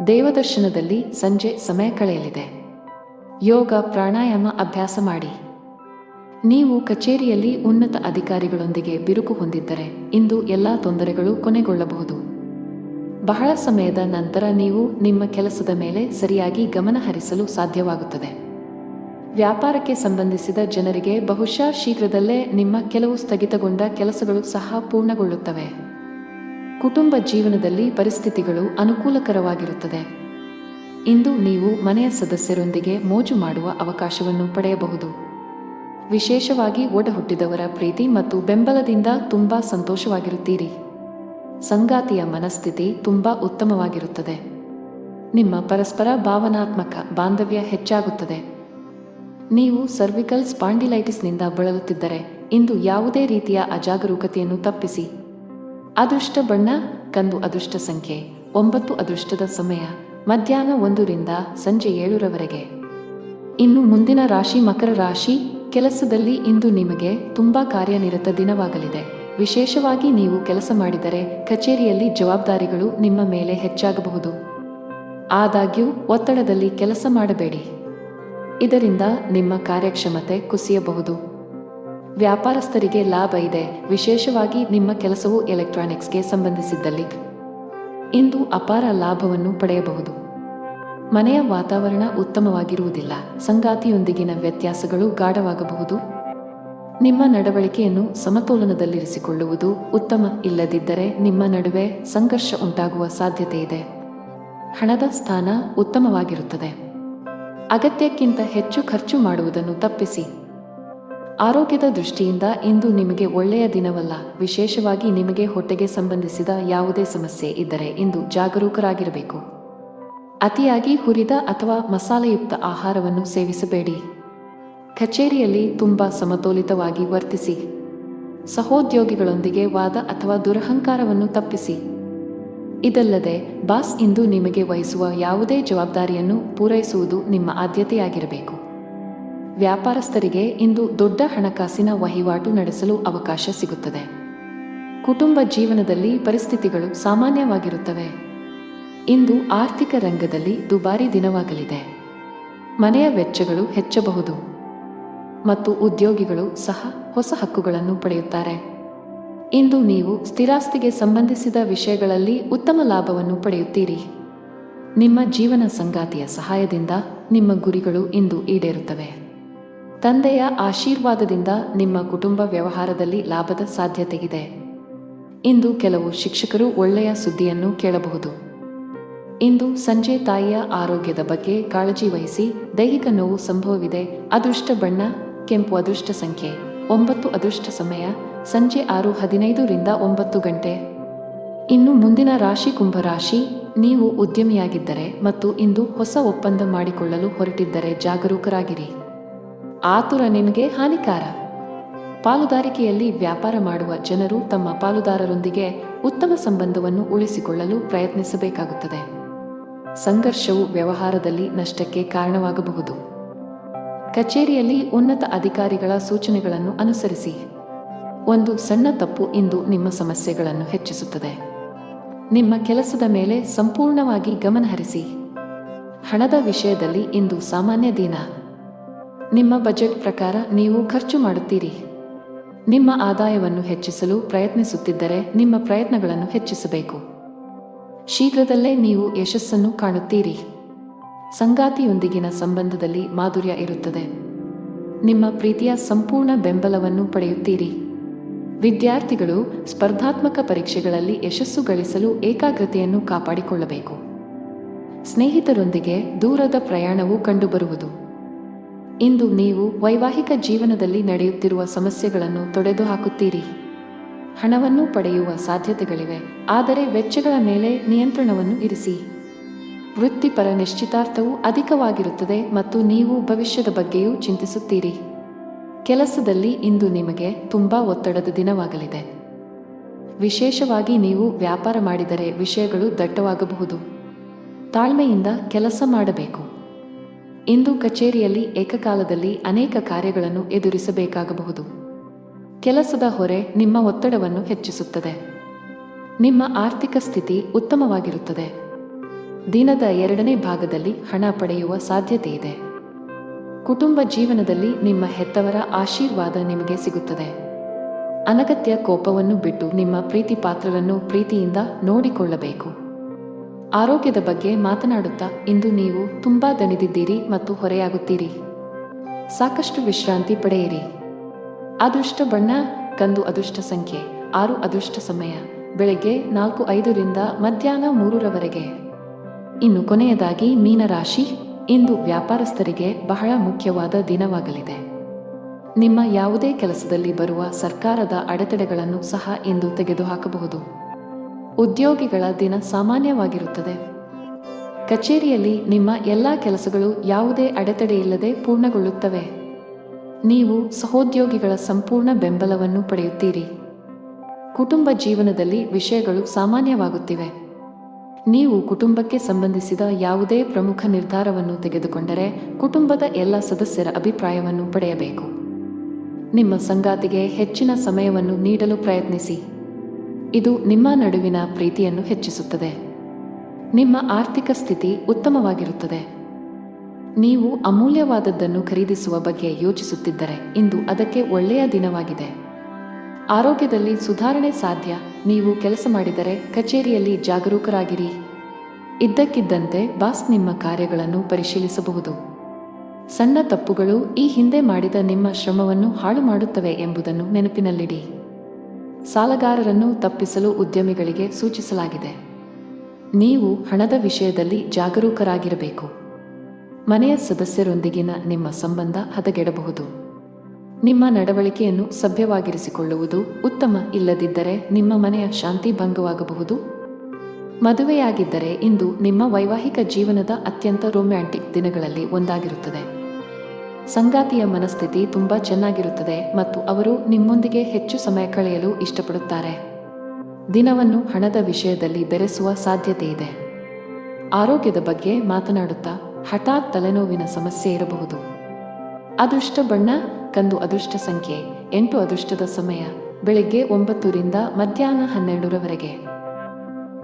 ದೇವದರ್ಶನದಲ್ಲಿ ಸಂಜೆ ಸಮಯ ಕಳೆಯಲಿದೆ. ಯೋಗ ಪ್ರಾಣಾಯಾಮ ಅಭ್ಯಾಸ ಮಾಡಿ. ನೀವು ಕಚೇರಿಯಲ್ಲಿ ಉನ್ನತ ಅಧಿಕಾರಿಗಳೊಂದಿಗೆ ಬಿರುಕು ಹೊಂದಿದ್ದರೆ ಇಂದು ಎಲ್ಲಾ ತೊಂದರೆಗಳು ಕೊನೆಗೊಳ್ಳಬಹುದು. ಬಹಳ ಸಮಯದ ನಂತರ ನೀವು ನಿಮ್ಮ ಕೆಲಸದ ಮೇಲೆ ಸರಿಯಾಗಿ ಗಮನ ಹರಿಸಲು ಸಾಧ್ಯವಾಗುತ್ತದೆ. ವ್ಯಾಪಾರಕ್ಕೆ ಸಂಬಂಧಿಸಿದ ಜನರಿಗೆ ಬಹುಶಃ ಶೀಘ್ರದಲ್ಲೇ ನಿಮ್ಮ ಕೆಲವು ಸ್ಥಗಿತಗೊಂಡ ಕೆಲಸಗಳು ಸಹ ಪೂರ್ಣಗೊಳ್ಳುತ್ತವೆ. ಕುಟುಂಬ ಜೀವನದಲ್ಲಿ ಪರಿಸ್ಥಿತಿಗಳು ಅನುಕೂಲಕರವಾಗಿರುತ್ತದೆ. ಇಂದು ನೀವು ಮನೆಯ ಸದಸ್ಯರೊಂದಿಗೆ ಮೋಜು ಮಾಡುವ ಅವಕಾಶವನ್ನು ಪಡೆಯಬಹುದು. ವಿಶೇಷವಾಗಿ ಒಡಹುಟ್ಟಿದವರ ಪ್ರೀತಿ ಮತ್ತು ಬೆಂಬಲದಿಂದ ತುಂಬಾ ಸಂತೋಷವಾಗಿರುತ್ತೀರಿ. ಸಂಗಾತಿಯ ಮನಸ್ಥಿತಿ ತುಂಬಾ ಉತ್ತಮವಾಗಿರುತ್ತದೆ. ನಿಮ್ಮ ಪರಸ್ಪರ ಭಾವನಾತ್ಮಕ ಬಾಂಧವ್ಯ ಹೆಚ್ಚಾಗುತ್ತದೆ. ನೀವು ಸರ್ವಿಕಲ್ ಸ್ಪಾಂಡಿಲೈಟಿಸ್ನಿಂದ ಬಳಲುತ್ತಿದ್ದರೆ ಇಂದು ಯಾವುದೇ ರೀತಿಯ ಅಜಾಗರೂಕತೆಯನ್ನು ತಪ್ಪಿಸಿ. ಅದೃಷ್ಟ ಬಣ್ಣ ಕಂದು. ಅದೃಷ್ಟ ಸಂಖ್ಯೆ 9. ಅದೃಷ್ಟದ ಸಮಯ ಮಧ್ಯಾಹ್ನ 1ರಿಂದ ಸಂಜೆ 7ರವರೆಗೆ. ಇನ್ನು ಮುಂದಿನ ರಾಶಿ ಮಕರ ರಾಶಿ. ಕೆಲಸದಲ್ಲಿ ಇಂದು ನಿಮಗೆ ತುಂಬಾ ಕಾರ್ಯನಿರತ ದಿನವಾಗಲಿದೆ. ವಿಶೇಷವಾಗಿ ನೀವು ಕೆಲಸ ಮಾಡಿದರೆ ಕಚೇರಿಯಲ್ಲಿ ಜವಾಬ್ದಾರಿಗಳು ನಿಮ್ಮ ಮೇಲೆ ಹೆಚ್ಚಾಗಬಹುದು. ಆದಾಗ್ಯೂ ಒತ್ತಡದಲ್ಲಿ ಕೆಲಸ ಮಾಡಬೇಡಿ, ಇದರಿಂದ ನಿಮ್ಮ ಕಾರ್ಯಕ್ಷಮತೆ ಕುಸಿಯಬಹುದು. ವ್ಯಾಪಾರಸ್ಥರಿಗೆ ಲಾಭ ಇದೆ, ವಿಶೇಷವಾಗಿ ನಿಮ್ಮ ಕೆಲಸವು ಎಲೆಕ್ಟ್ರಾನಿಕ್ಸ್ಗೆ ಸಂಬಂಧಿಸಿದ್ದಲ್ಲಿ ಇಂದು ಅಪಾರ ಲಾಭವನ್ನು ಪಡೆಯಬಹುದು. ಮನೆಯ ವಾತಾವರಣ ಉತ್ತಮವಾಗಿರುವುದಿಲ್ಲ, ಸಂಗಾತಿಯೊಂದಿಗಿನ ವ್ಯತ್ಯಾಸಗಳು ಗಾಢವಾಗಬಹುದು. ನಿಮ್ಮ ನಡವಳಿಕೆಯನ್ನು ಸಮತೋಲನದಲ್ಲಿರಿಸಿಕೊಳ್ಳುವುದು ಉತ್ತಮ, ಇಲ್ಲದಿದ್ದರೆ ನಿಮ್ಮ ನಡುವೆ ಸಂಘರ್ಷ ಉಂಟಾಗುವ ಸಾಧ್ಯತೆ ಇದೆ. ಹಣದ ಸ್ಥಾನ ಉತ್ತಮವಾಗಿರುತ್ತದೆ, ಅಗತ್ಯಕ್ಕಿಂತ ಹೆಚ್ಚು ಖರ್ಚು ಮಾಡುವುದನ್ನು ತಪ್ಪಿಸಿ. ಆರೋಗ್ಯದ ದೃಷ್ಟಿಯಿಂದ ಇಂದು ನಿಮಗೆ ಒಳ್ಳೆಯ ದಿನವಲ್ಲ, ವಿಶೇಷವಾಗಿ ನಿಮಗೆ ಹೊಟ್ಟೆಗೆ ಸಂಬಂಧಿಸಿದ ಯಾವುದೇ ಸಮಸ್ಯೆ ಇದ್ದರೆ ಇಂದು ಜಾಗರೂಕರಾಗಿರಬೇಕು. ಅತಿಯಾಗಿ ಹುರಿದ ಅಥವಾ ಮಸಾಲೆಯುಕ್ತ ಆಹಾರವನ್ನು ಸೇವಿಸಬೇಡಿ. ಕಚೇರಿಯಲ್ಲಿ ತುಂಬಾ ಸಮತೋಲಿತವಾಗಿ ವರ್ತಿಸಿ. ಸಹೋದ್ಯೋಗಿಗಳೊಂದಿಗೆ ವಾದ ಅಥವಾ ದುರಹಂಕಾರವನ್ನು ತಪ್ಪಿಸಿ. ಇದಲ್ಲದೆ ಬಾಸ್ ಇಂದು ನಿಮಗೆ ವಹಿಸುವ ಯಾವುದೇ ಜವಾಬ್ದಾರಿಯನ್ನು ಪೂರೈಸುವುದು ನಿಮ್ಮ ಆದ್ಯತೆಯಾಗಿರಬೇಕು. ವ್ಯಾಪಾರಸ್ಥರಿಗೆ ಇಂದು ದೊಡ್ಡ ಹಣಕಾಸಿನ ವಹಿವಾಟು ನಡೆಸಲು ಅವಕಾಶ ಸಿಗುತ್ತದೆ. ಕುಟುಂಬ ಜೀವನದಲ್ಲಿ ಪರಿಸ್ಥಿತಿಗಳು ಸಾಮಾನ್ಯವಾಗಿರುತ್ತವೆ. ಇಂದು ಆರ್ಥಿಕ ರಂಗದಲ್ಲಿ ದುಬಾರಿ ದಿನವಾಗಲಿದೆ. ಮನೆಯ ವೆಚ್ಚಗಳು ಹೆಚ್ಚಬಹುದು ಮತ್ತು ಉದ್ಯೋಗಿಗಳು ಸಹ ಹೊಸ ಹಕ್ಕುಗಳನ್ನು ಪಡೆಯುತ್ತಾರೆ. ಇಂದು ನೀವು ಸ್ಥಿರಾಸ್ತಿಗೆ ಸಂಬಂಧಿಸಿದ ವಿಷಯಗಳಲ್ಲಿ ಉತ್ತಮ ಲಾಭವನ್ನು ಪಡೆಯುತ್ತೀರಿ. ನಿಮ್ಮ ಜೀವನ ಸಂಗಾತಿಯ ಸಹಾಯದಿಂದ ನಿಮ್ಮ ಗುರಿಗಳು ಇಂದು ಈಡೇರುತ್ತವೆ. ತಂದೆಯ ಆಶೀರ್ವಾದದಿಂದ ನಿಮ್ಮ ಕುಟುಂಬ ವ್ಯವಹಾರದಲ್ಲಿ ಲಾಭದ ಸಾಧ್ಯತೆಯಿದೆ. ಇಂದು ಕೆಲವು ಶಿಕ್ಷಕರು ಒಳ್ಳೆಯ ಸುದ್ದಿಯನ್ನು ಕೇಳಬಹುದು. ಇಂದು ಸಂಜೆ ತಾಯಿಯ ಆರೋಗ್ಯದ ಬಗ್ಗೆ ಕಾಳಜಿ ವಹಿಸಿ. ದೈಹಿಕ ನೋವು ಸಂಭವವಿದೆ. ಅದೃಷ್ಟ ಬಣ್ಣ ಕೆಂಪು. ಅದೃಷ್ಟ ಸಂಖ್ಯೆ 9. ಅದೃಷ್ಟ ಸಮಯ ಸಂಜೆ 6:15ರಿಂದ 9 ಗಂಟೆ. ಇನ್ನು ಮುಂದಿನ ರಾಶಿ ಕುಂಭರಾಶಿ. ನೀವು ಉದ್ಯಮಿಯಾಗಿದ್ದರೆ ಮತ್ತು ಇಂದು ಹೊಸ ಒಪ್ಪಂದ ಮಾಡಿಕೊಳ್ಳಲು ಹೊರಟಿದ್ದರೆ ಜಾಗರೂಕರಾಗಿರಿ. ಆತುರ ನಿಮಗೆ ಹಾನಿಕಾರ. ಪಾಲುದಾರಿಕೆಯಲ್ಲಿ ವ್ಯಾಪಾರ ಮಾಡುವ ಜನರು ತಮ್ಮ ಪಾಲುದಾರರೊಂದಿಗೆ ಉತ್ತಮ ಸಂಬಂಧವನ್ನು ಉಳಿಸಿಕೊಳ್ಳಲು ಪ್ರಯತ್ನಿಸಬೇಕಾಗುತ್ತದೆ. ಸಂಘರ್ಷವು ವ್ಯವಹಾರದಲ್ಲಿ ನಷ್ಟಕ್ಕೆ ಕಾರಣವಾಗಬಹುದು. ಕಚೇರಿಯಲ್ಲಿ ಉನ್ನತ ಅಧಿಕಾರಿಗಳ ಸೂಚನೆಗಳನ್ನು ಅನುಸರಿಸಿ. ಒಂದು ಸಣ್ಣ ತಪ್ಪು ಇಂದು ನಿಮ್ಮ ಸಮಸ್ಯೆಗಳನ್ನು ಹೆಚ್ಚಿಸುತ್ತದೆ. ನಿಮ್ಮ ಕೆಲಸದ ಮೇಲೆ ಸಂಪೂರ್ಣವಾಗಿ ಗಮನಹರಿಸಿ. ಹಣದ ವಿಷಯದಲ್ಲಿ ಇಂದು ಸಾಮಾನ್ಯ ದಿನ. ನಿಮ್ಮ ಬಜೆಟ್ ಪ್ರಕಾರ ನೀವು ಖರ್ಚು ಮಾಡುತ್ತೀರಿ. ನಿಮ್ಮ ಆದಾಯವನ್ನು ಹೆಚ್ಚಿಸಲು ಪ್ರಯತ್ನಿಸುತ್ತಿದ್ದರೆ ನಿಮ್ಮ ಪ್ರಯತ್ನಗಳನ್ನು ಹೆಚ್ಚಿಸಬೇಕು. ಶೀಘ್ರದಲ್ಲೇ ನೀವು ಯಶಸ್ಸನ್ನು ಕಾಣುತ್ತೀರಿ. ಸಂಗಾತಿಯೊಂದಿಗಿನ ಸಂಬಂಧದಲ್ಲಿ ಮಾಧುರ್ಯ ಇರುತ್ತದೆ. ನಿಮ್ಮ ಪ್ರೀತಿಯ ಸಂಪೂರ್ಣ ಬೆಂಬಲವನ್ನು ಪಡೆಯುತ್ತೀರಿ. ವಿದ್ಯಾರ್ಥಿಗಳು ಸ್ಪರ್ಧಾತ್ಮಕ ಪರೀಕ್ಷೆಗಳಲ್ಲಿ ಯಶಸ್ಸು ಗಳಿಸಲು ಏಕಾಗ್ರತೆಯನ್ನು ಕಾಪಾಡಿಕೊಳ್ಳಬೇಕು. ಸ್ನೇಹಿತರೊಂದಿಗೆ ದೂರದ ಪ್ರಯಾಣವು ಕಂಡುಬರುವುದು. ಇಂದು ನೀವು ವೈವಾಹಿಕ ಜೀವನದಲ್ಲಿ ನಡೆಯುತ್ತಿರುವ ಸಮಸ್ಯೆಗಳನ್ನು ತೊಡೆದುಹಾಕುತ್ತೀರಿ. ಹಣವನ್ನು ಪಡೆಯುವ ಸಾಧ್ಯತೆಗಳಿವೆ, ಆದರೆ ವೆಚ್ಚಗಳ ಮೇಲೆ ನಿಯಂತ್ರಣವನ್ನು ಇರಿಸಿ. ವೃತ್ತಿಪರ ನಿಶ್ಚಿತಾರ್ಥವು ಅಧಿಕವಾಗಿರುತ್ತದೆ ಮತ್ತು ನೀವು ಭವಿಷ್ಯದ ಬಗ್ಗೆಯೂ ಚಿಂತಿಸುತ್ತೀರಿ. ಕೆಲಸದಲ್ಲಿ ಇಂದು ನಿಮಗೆ ತುಂಬಾ ಒತ್ತಡದ ದಿನವಾಗಲಿದೆ. ವಿಶೇಷವಾಗಿ ನೀವು ವ್ಯಾಪಾರ ಮಾಡಿದರೆ ವಿಷಯಗಳು ದಟ್ಟವಾಗಬಹುದು. ತಾಳ್ಮೆಯಿಂದ ಕೆಲಸ ಮಾಡಬೇಕು. ಇಂದು ಕಚೇರಿಯಲ್ಲಿ ಏಕಕಾಲದಲ್ಲಿ ಅನೇಕ ಕಾರ್ಯಗಳನ್ನು ಎದುರಿಸಬೇಕಾಗಬಹುದು. ಕೆಲಸದ ಹೊರೆ ನಿಮ್ಮ ಒತ್ತಡವನ್ನು ಹೆಚ್ಚಿಸುತ್ತದೆ. ನಿಮ್ಮ ಆರ್ಥಿಕ ಸ್ಥಿತಿ ಉತ್ತಮವಾಗಿರುತ್ತದೆ. ದಿನದ 2ನೇ ಭಾಗದಲ್ಲಿ ಹಣ ಪಡೆಯುವ ಸಾಧ್ಯತೆಯಿದೆ. ಕುಟುಂಬ ಜೀವನದಲ್ಲಿ ನಿಮ್ಮ ಹೆತ್ತವರ ಆಶೀರ್ವಾದ ನಿಮಗೆ ಸಿಗುತ್ತದೆ. ಅನಗತ್ಯ ಕೋಪವನ್ನು ಬಿಟ್ಟು ನಿಮ್ಮ ಪ್ರೀತಿ ಪಾತ್ರರನ್ನು ಪ್ರೀತಿಯಿಂದ ನೋಡಿಕೊಳ್ಳಬೇಕು. ಆರೋಗ್ಯದ ಬಗ್ಗೆ ಮಾತನಾಡುತ್ತಾ ಇಂದು ನೀವು ತುಂಬಾ ದಣಿದಿದ್ದೀರಿ ಮತ್ತು ಹೊರೆಯಾಗುತ್ತೀರಿ. ಸಾಕಷ್ಟು ವಿಶ್ರಾಂತಿ ಪಡೆಯಿರಿ. ಅದೃಷ್ಟ ಬಣ್ಣ ಕಂದು. ಅದೃಷ್ಟ ಸಂಖ್ಯೆ 6. ಅದೃಷ್ಟ ಸಮಯ ಬೆಳಗ್ಗೆ 4:05ರಿಂದ ಮಧ್ಯಾಹ್ನ 3ರವರೆಗೆ. ಇನ್ನು ಕೊನೆಯದಾಗಿ ಮೀನರಾಶಿ. ಇಂದು ವ್ಯಾಪಾರಸ್ಥರಿಗೆ ಬಹಳ ಮುಖ್ಯವಾದ ದಿನವಾಗಲಿದೆ. ನಿಮ್ಮ ಯಾವುದೇ ಕೆಲಸದಲ್ಲಿ ಬರುವ ಸರ್ಕಾರದ ಅಡೆತಡೆಗಳನ್ನು ಸಹ ಇಂದು ತೆಗೆದುಹಾಕಬಹುದು. ಉದ್ಯೋಗಿಗಳ ದಿನ ಸಾಮಾನ್ಯವಾಗಿರುತ್ತದೆ. ಕಚೇರಿಯಲ್ಲಿ ನಿಮ್ಮ ಎಲ್ಲಾ ಕೆಲಸಗಳು ಯಾವುದೇ ಅಡೆತಡೆಯಿಲ್ಲದೆ ಪೂರ್ಣಗೊಳ್ಳುತ್ತವೆ. ನೀವು ಸಹೋದ್ಯೋಗಿಗಳ ಸಂಪೂರ್ಣ ಬೆಂಬಲವನ್ನು ಪಡೆಯುತ್ತೀರಿ. ಕುಟುಂಬ ಜೀವನದಲ್ಲಿ ವಿಷಯಗಳು ಸಾಮಾನ್ಯವಾಗುತ್ತಿವೆ. ನೀವು ಕುಟುಂಬಕ್ಕೆ ಸಂಬಂಧಿಸಿದ ಯಾವುದೇ ಪ್ರಮುಖ ನಿರ್ಧಾರವನ್ನು ತೆಗೆದುಕೊಂಡರೆ ಕುಟುಂಬದ ಎಲ್ಲ ಸದಸ್ಯರ ಅಭಿಪ್ರಾಯವನ್ನು ಪಡೆಯಬೇಕು. ನಿಮ್ಮ ಸಂಗಾತಿಗೆ ಹೆಚ್ಚಿನ ಸಮಯವನ್ನು ನೀಡಲು ಪ್ರಯತ್ನಿಸಿ. ಇದು ನಿಮ್ಮ ನಡುವಿನ ಪ್ರೀತಿಯನ್ನು ಹೆಚ್ಚಿಸುತ್ತದೆ. ನಿಮ್ಮ ಆರ್ಥಿಕ ಸ್ಥಿತಿ ಉತ್ತಮವಾಗಿರುತ್ತದೆ. ನೀವು ಅಮೂಲ್ಯವಾದದ್ದನ್ನು ಖರೀದಿಸುವ ಬಗ್ಗೆ ಯೋಚಿಸುತ್ತಿದ್ದರೆ ಇಂದು ಅದಕ್ಕೆ ಒಳ್ಳೆಯ ದಿನವಾಗಿದೆ. ಆರೋಗ್ಯದಲ್ಲಿ ಸುಧಾರಣೆ ಸಾಧ್ಯ. ನೀವು ಕೆಲಸ ಮಾಡಿದರೆ ಕಚೇರಿಯಲ್ಲಿ ಜಾಗರೂಕರಾಗಿರಿ. ಇದ್ದಕ್ಕಿದ್ದಂತೆ ಬಾಸ್ ನಿಮ್ಮ ಕಾರ್ಯಗಳನ್ನು ಪರಿಶೀಲಿಸಬಹುದು. ಸಣ್ಣ ತಪ್ಪುಗಳು ಈ ಹಿಂದೆ ಮಾಡಿದ ನಿಮ್ಮ ಶ್ರಮವನ್ನು ಹಾಳು ಮಾಡುತ್ತವೆ ಎಂಬುದನ್ನು ನೆನಪಿನಲ್ಲಿಡಿ. ಸಾಲಗಾರರನ್ನು ತಪ್ಪಿಸಲು ಉದ್ಯಮಿಗಳಿಗೆ ಸೂಚಿಸಲಾಗಿದೆ. ನೀವು ಹಣದ ವಿಷಯದಲ್ಲಿ ಜಾಗರೂಕರಾಗಿರಬೇಕು. ಮನೆಯ ಸದಸ್ಯರೊಂದಿಗಿನ ನಿಮ್ಮ ಸಂಬಂಧ ಹದಗೆಡಬಹುದು. ನಿಮ್ಮ ನಡವಳಿಕೆಯನ್ನು ಸಭ್ಯವಾಗಿರಿಸಿಕೊಳ್ಳುವುದು ಉತ್ತಮ. ಇಲ್ಲದಿದ್ದರೆ ನಿಮ್ಮ ಮನೆಯ ಶಾಂತಿ ಭಂಗವಾಗಬಹುದು. ಮದುವೆಯಾಗಿದ್ದರೆ ಇಂದು ನಿಮ್ಮ ವೈವಾಹಿಕ ಜೀವನದ ಅತ್ಯಂತ ರೊಮ್ಯಾಂಟಿಕ್ ದಿನಗಳಲ್ಲಿ ಒಂದಾಗಿರುತ್ತದೆ. ಸಂಗಾತಿಯ ಮನಸ್ಥಿತಿ ತುಂಬಾ ಚೆನ್ನಾಗಿರುತ್ತದೆ ಮತ್ತು ಅವರು ನಿಮ್ಮೊಂದಿಗೆ ಹೆಚ್ಚು ಸಮಯ ಕಳೆಯಲು ಇಷ್ಟಪಡುತ್ತಾರೆ. ದಿನವನ್ನು ಹಣದ ವಿಷಯದಲ್ಲಿ ಬೆರೆಸುವ ಸಾಧ್ಯತೆ ಇದೆ. ಆರೋಗ್ಯದ ಬಗ್ಗೆ ಮಾತನಾಡುತ್ತಾ ಹಠಾತ್ ತಲೆನೋವಿನ ಸಮಸ್ಯೆ ಇರಬಹುದು. ಅದೃಷ್ಟ ಬಣ್ಣ ಕಂದು. ಅದೃಷ್ಟ ಸಂಖ್ಯೆ 8. ಅದೃಷ್ಟದ ಸಮಯ ಬೆಳಿಗ್ಗೆ 9 ರಿಂದ ಮಧ್ಯಾಹ್ನ 12 ರವರೆಗೆ.